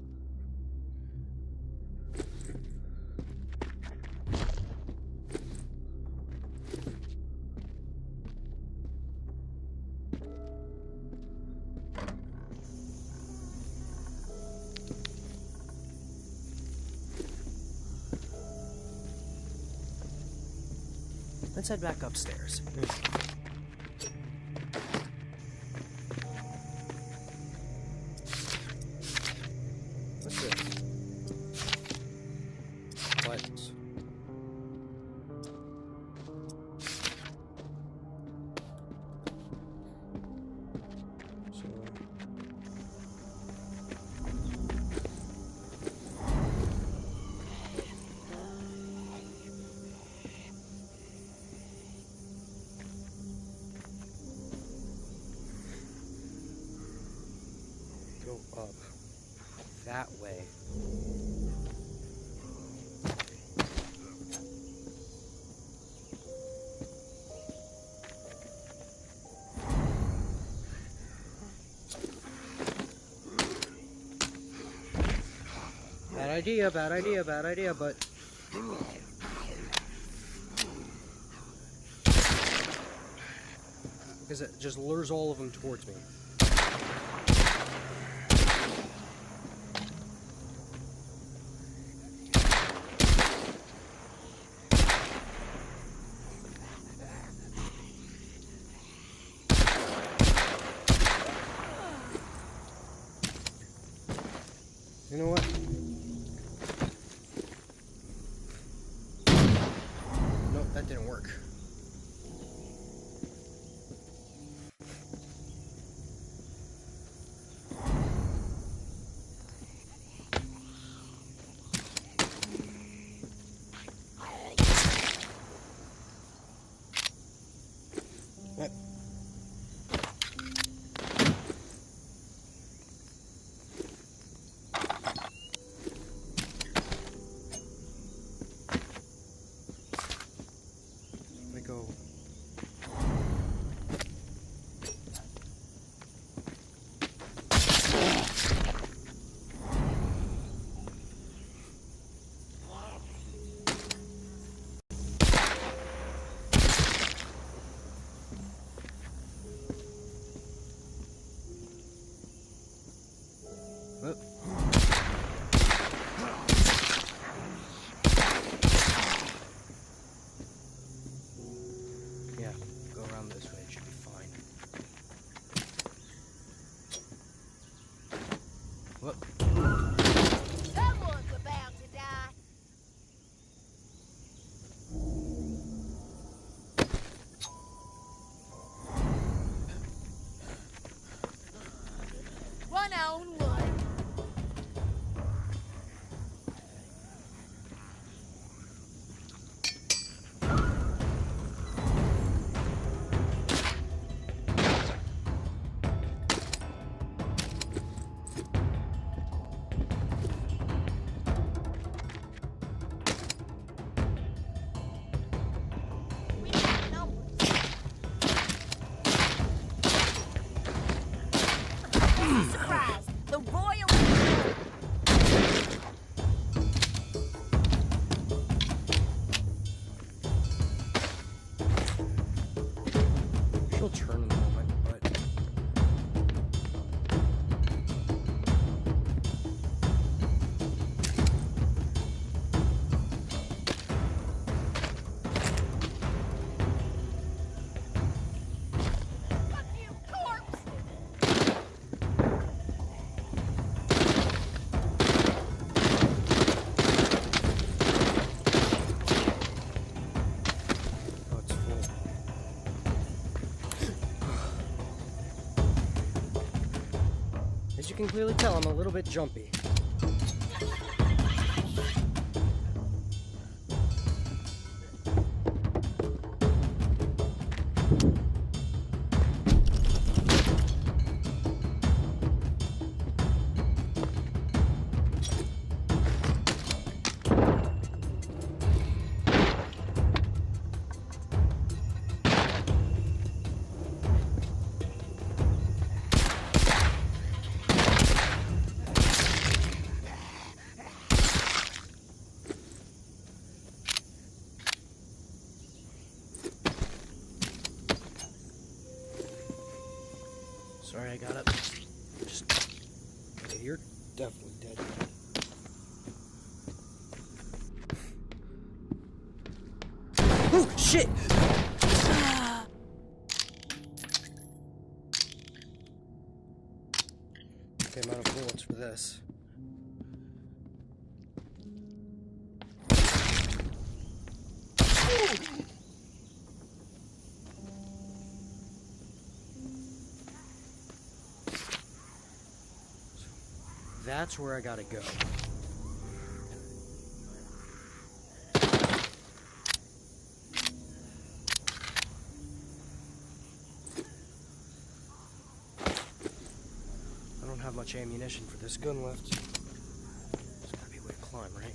Let's head back upstairs. What's this? Buttons. Go up that way. Bad idea, but... Because it just lures all of them towards me. You know what? Nope, that didn't work. Go. Whoop. Yeah, go around this way, it should be fine. Whoop. Someone's about to die. One on one. Surprise! The royal. She'll turn in a moment, but... Fuck you, corpse! Oh, it's full. As you can clearly tell, I'm a little bit jumpy. Sorry I got up. Just... Okay, you're definitely dead. Oh, shit! Okay, I'm out of bullets for this. That's where I gotta go. I don't have much ammunition for this gun left. There's gotta be a way to climb, right?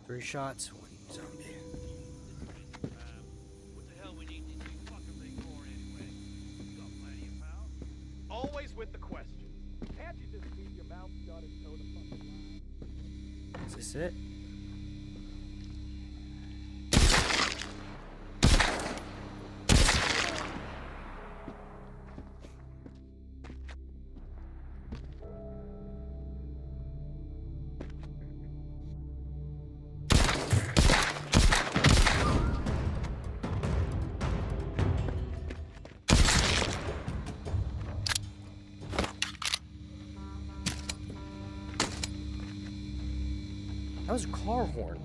3 shots, 1 zombie. What the hell we need these big fucking things for anyway? You got plenty of power. Always with the question. Can't you just keep your mouth shut and toe the fucking line? Is this it? That was a car horn.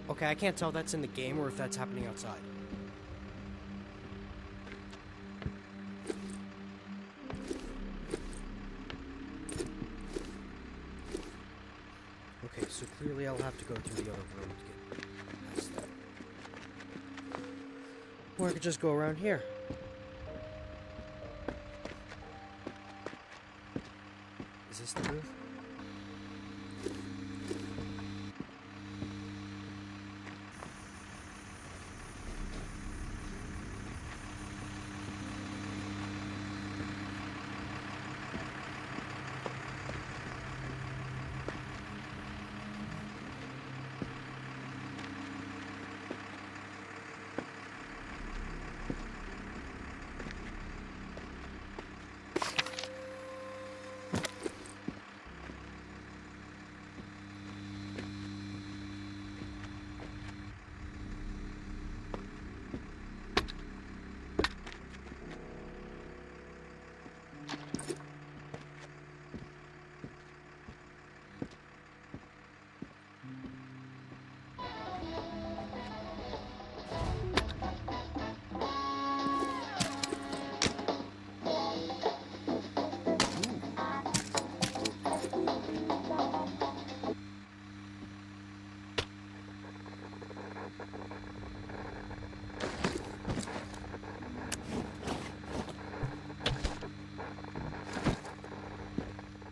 Okay, I can't tell if that's in the game or if that's happening outside. Okay, so clearly I'll have to go through the other room to get past that. Or I could just go around here. Is this the roof?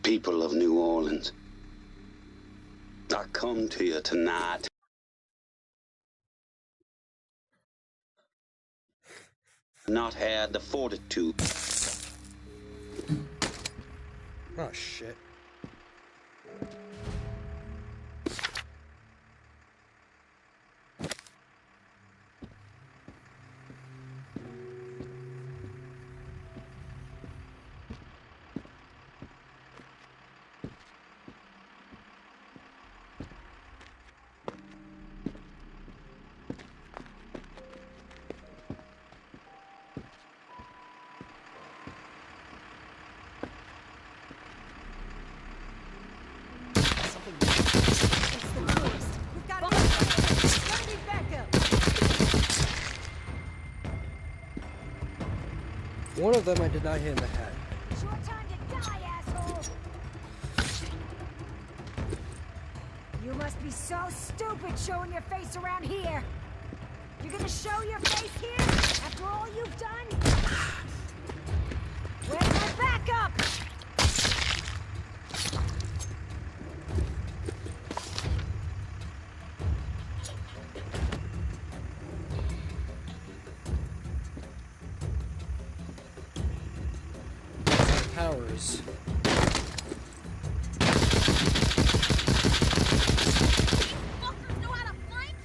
People of New Orleans, I come to you tonight not had the fortitude. Oh shit. One of them I did not hit in the head. Short time to die, asshole! You must be so stupid showing your face around here. You're gonna show your face here after all you've done? Where's my backup? Powers. Fuckers know how to flank?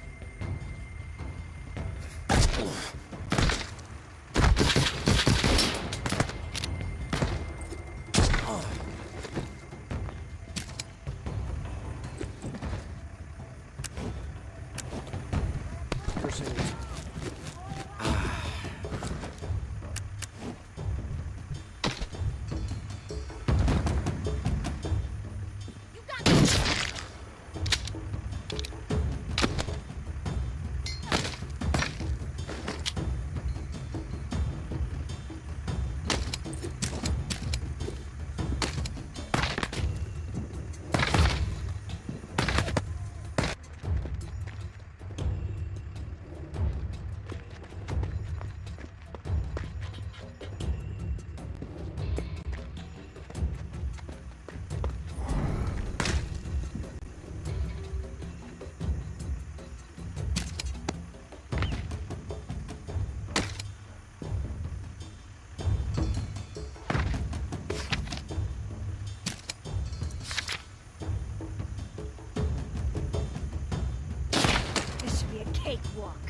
cakewalk.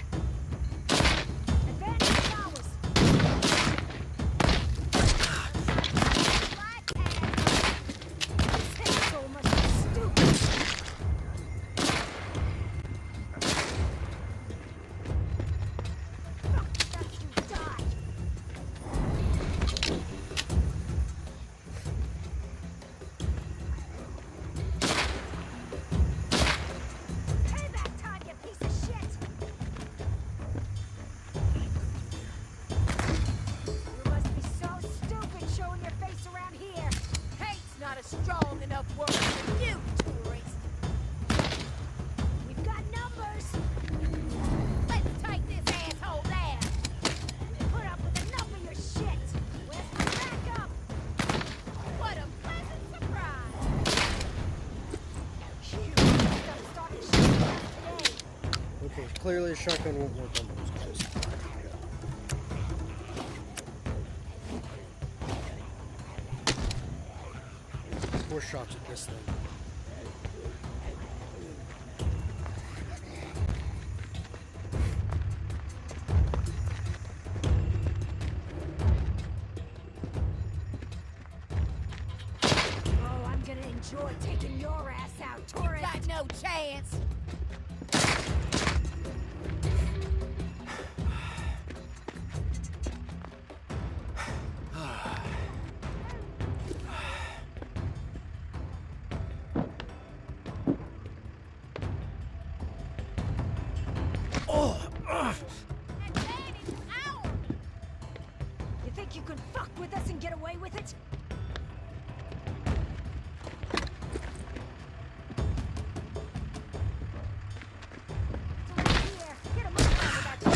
Advantage is ours. Black hand. This asshole must be stupid. Fuck, that's you die. Payback time, you piece of shit! You must be so stupid showing your face around here. Hate's not a strong enough word for you, tourist. We've got numbers. Let's take this asshole down. Put up with enough of your shit. Where's my backup? What a pleasant surprise. Phew, gotta start this shit up today. Okay, clearly a shotgun won't work on those guys. 4 shots at this thing. Oh, I'm gonna enjoy taking your ass out, tourist. Got no chance. Advantage ours. You think you can fuck with us and get away with it? It's over here. Get him up there with that.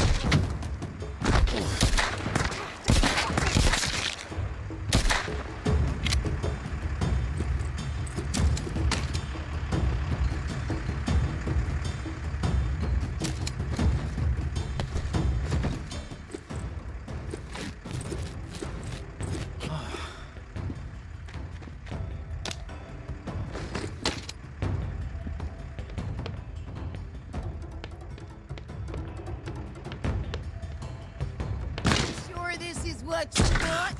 Sure this is what you want?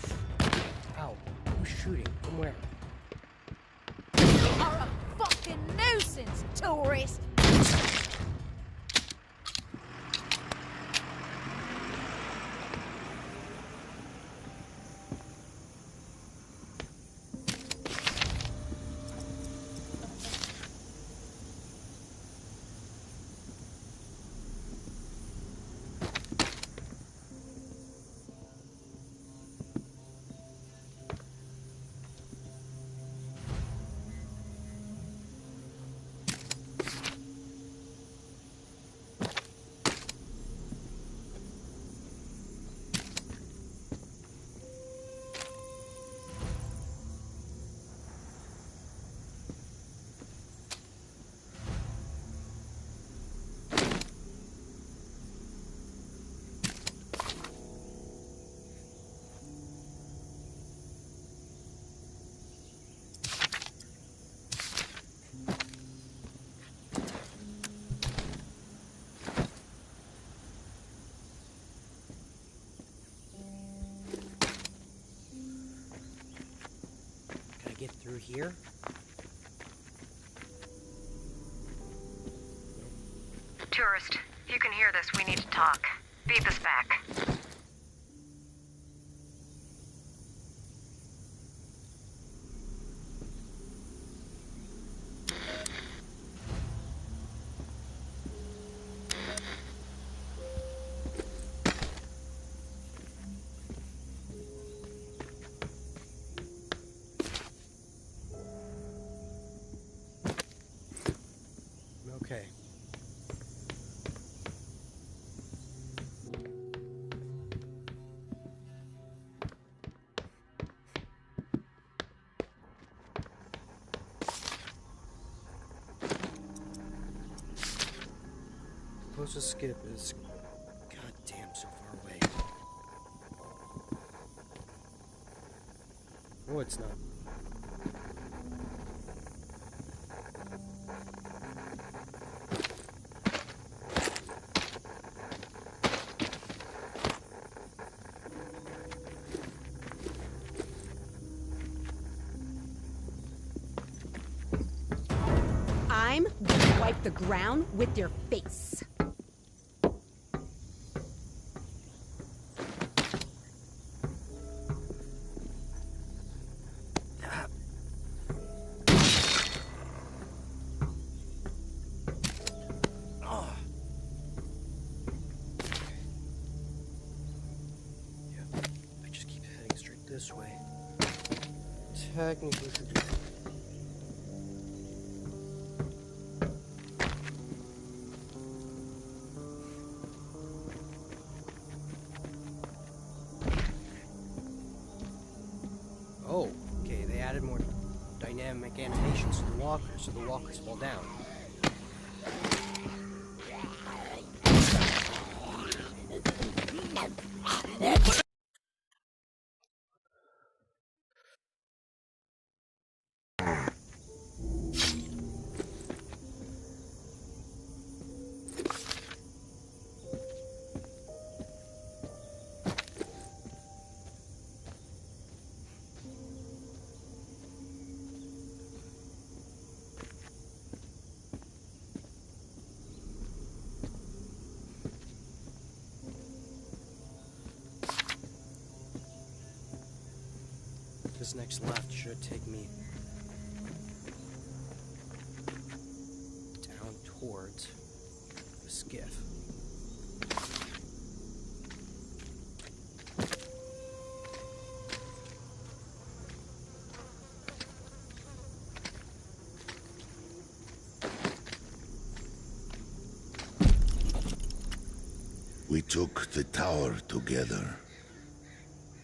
Ow. Who's shooting? From where? You are a fucking nuisance, tourist. Can I get through here? Tourist, if you can hear this, we need to talk. Feed this back. Okay. Closest skip is goddamn so far away. Oh, it's not. the ground with your face. This way. Technically should do. Oh, okay, they added more dynamic animations to the walkers, so the walkers fall down. This next left should take me down towards the skiff. We took the tower together.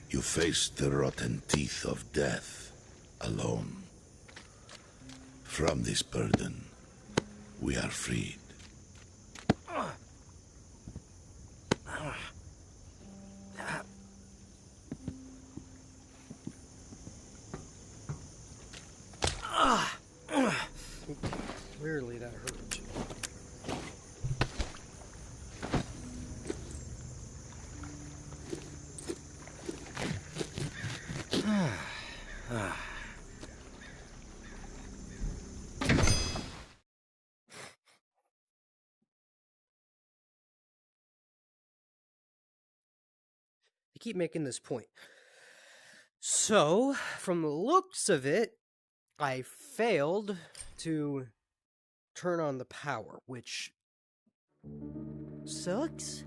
You faced the rotten teeth of death, alone. From this burden, we are freed. Clearly that hurt. They keep making this point. So, from the looks of it, I failed to turn on the power, which sucks.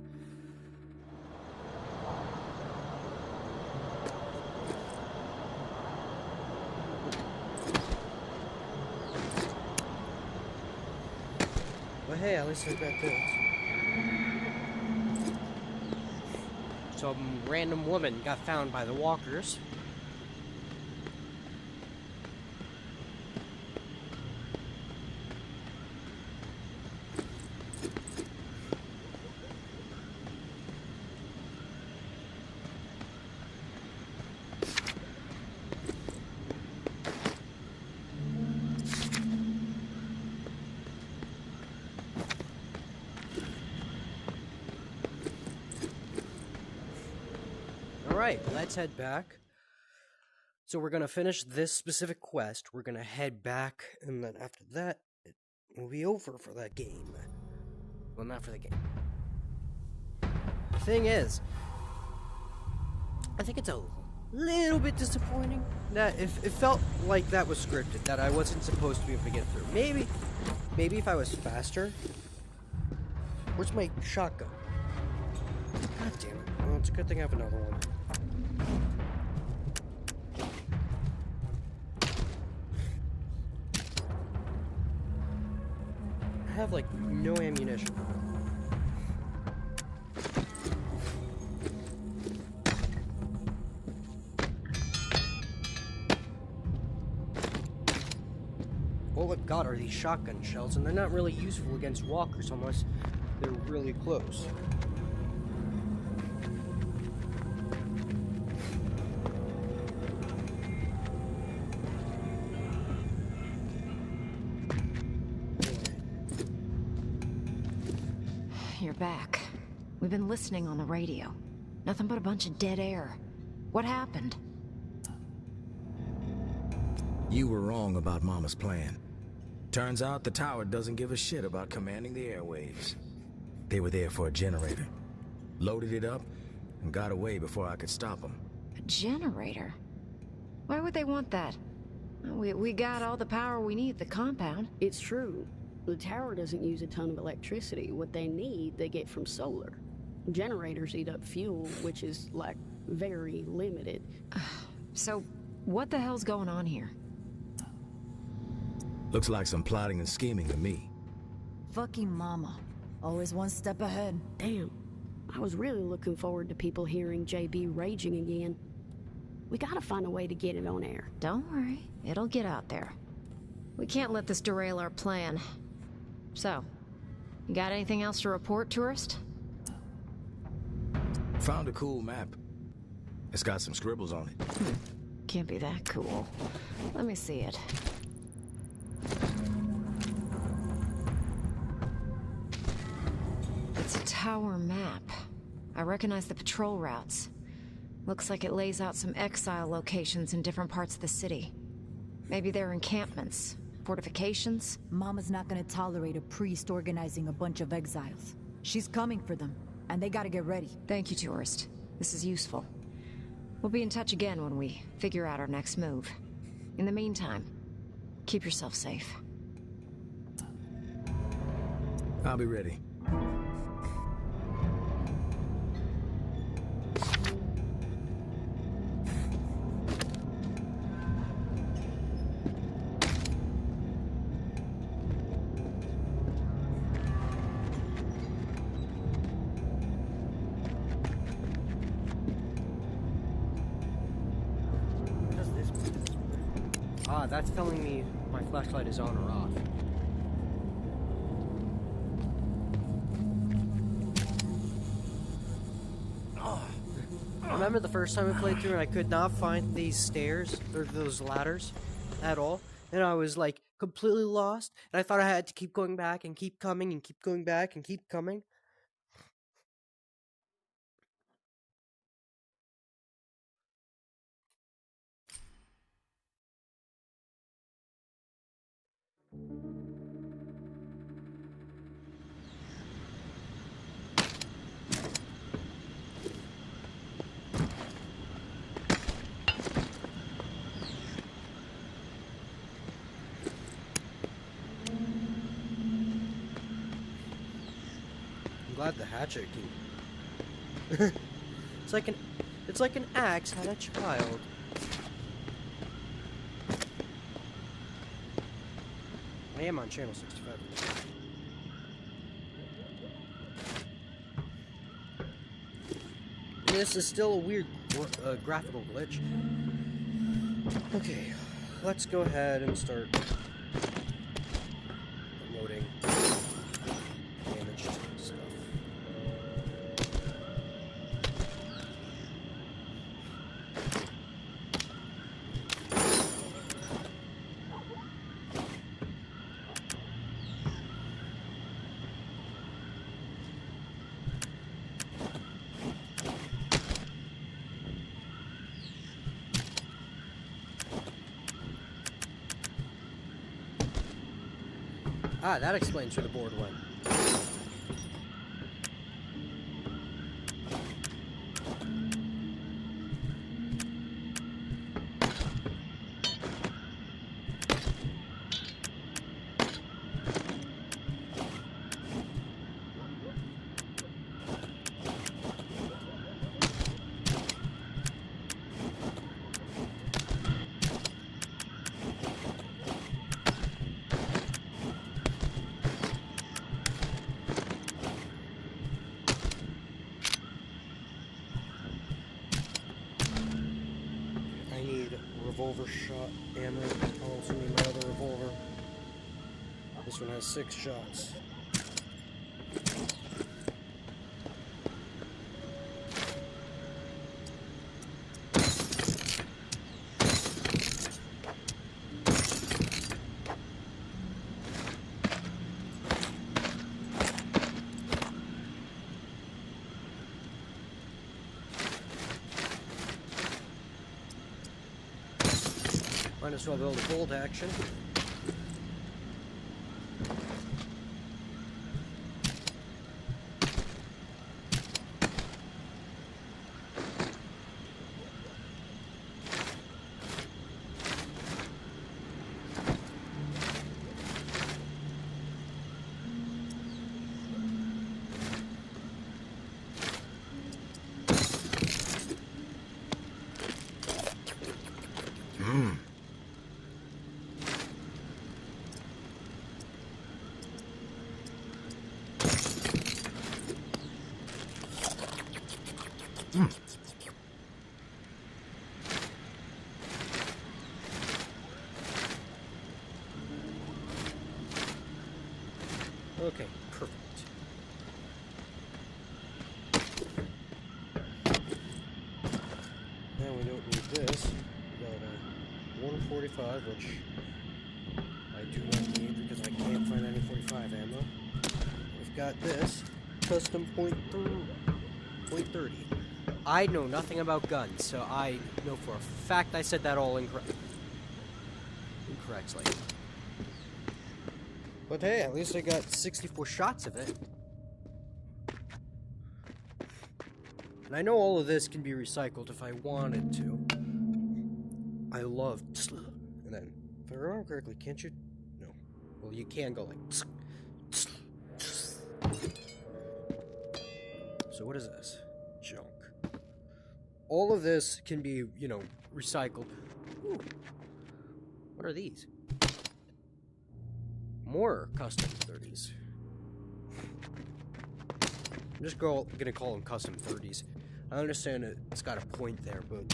But hey, at least I got this. Some random woman got found by the walkers. Alright, let's head back. So we're going to finish this specific quest. We're going to head back, and then after that, it will be over for that game. Well, not for the game. The thing is, I think it's a little bit disappointing that it felt like that was scripted, that I wasn't supposed to be able to get through. Maybe if I was faster. Where's my shotgun? God damn it. Well, it's a good thing I have another one. I have, like, no ammunition. All I've got are these shotgun shells, and they're not really useful against walkers unless they're really close. You're back. We've been listening on the radio. Nothing but a bunch of dead air. What happened? You were wrong about Mama's plan. Turns out the tower doesn't give a shit about commanding the airwaves. They were there for a generator. Loaded it up and got away before I could stop them. A generator? Why would they want that? We got all the power we need at the compound. It's true. The tower doesn't use a ton of electricity. What they need, they get from solar. Generators eat up fuel, which is, like, very limited. So, what the hell's going on here? Looks like some plotting and scheming to me. Fucking mama. Always one step ahead. Damn. I was really looking forward to people hearing JB raging again. We gotta find a way to get it on air. Don't worry. It'll get out there. We can't let this derail our plan. So, you got anything else to report, tourist? Found a cool map. It's got some scribbles on it. Can't be that cool. Let me see it. It's a tower map. I recognize the patrol routes. Looks like it lays out some exile locations in different parts of the city. Maybe they're encampments, fortifications. Mama's not gonna tolerate a priest organizing a bunch of exiles. She's coming for them, and they gotta get ready. Thank you, tourist. This is useful. We'll be in touch again when we figure out our next move. In the meantime, keep yourself safe. I'll be ready. That's telling me my flashlight is on or off. Remember the first time we played through and I could not find these stairs, or those ladders, at all? And I was like completely lost, and I thought I had to keep going back and keep coming and keep going back and keep coming. I'm glad the hatchet can... It's like an axe had a child. I am on channel 65. This is still a weird graphical glitch. Okay, let's go ahead and start loading damaged stuff. Ah, that explains where the board went. Revolver shot ammo. I also need my other revolver. This one has 6 shots. Might as well build a bolt action. Okay, perfect. Now we don't need this. We got a 145, which I do not need because I can't find any 45 ammo. We've got this custom .30. I know nothing about guns, so I know for a fact I said that all incorrectly. But hey, at least I got 64 shots of it. And I know all of this can be recycled if I wanted to. I love and then, if I remember correctly, can't you? No. Well, you can go like. So what is this? Junk. All of this can be, you know, recycled. Ooh. What are these? More custom 30s. I'm just gonna call them custom 30s. I understand it's got a point there, but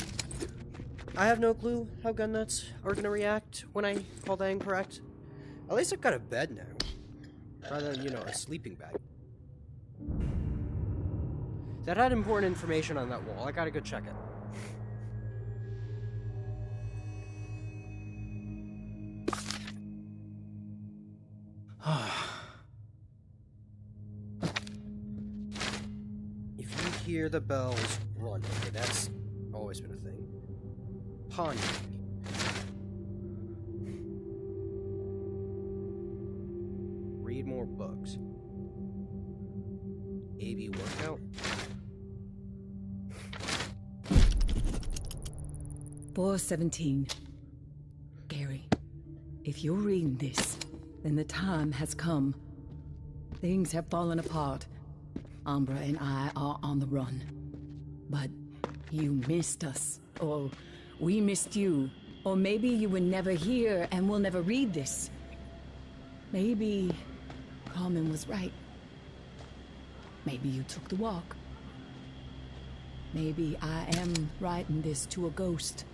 I have no clue how gun nuts are gonna react when I call that incorrect. At least I've got a bed now, rather than, you know, a sleeping bag. That had important information on that wall. I gotta go check it. If you hear the bells, run. Okay, that's always been a thing. Pondering. Read more books. AB workout. 417. Gary, if you're reading this, then the time has come. Things have fallen apart. Umbra and I are on the run. But you missed us, or we missed you, or maybe you were never here and will never read this. Maybe Carmen was right. Maybe you took the walk. Maybe I am writing this to a ghost.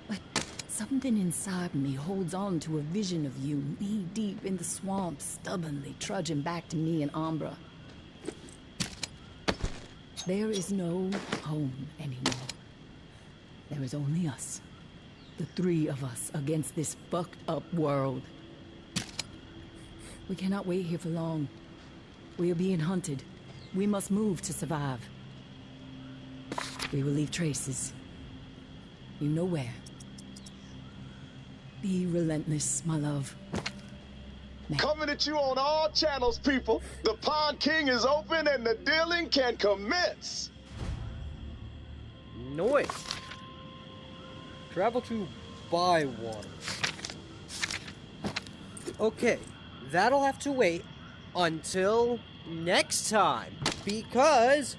But something inside me holds on to a vision of you knee-deep in the swamp, stubbornly trudging back to me and Umbra. There is no home anymore. There is only us. The three of us against this fucked-up world. We cannot wait here for long. We are being hunted. We must move to survive. We will leave traces. You know where. Be relentless, my love. Coming at you on all channels, people. The Pond King is open and the dealing can commence. Noise. Travel to Bywater. Okay, that'll have to wait until next time, because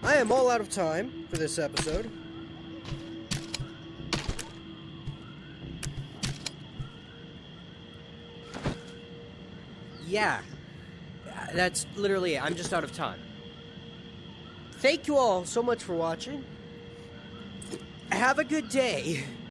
I am all out of time for this episode. Yeah, that's literally it. I'm just out of time. Thank you all so much for watching. Have a good day.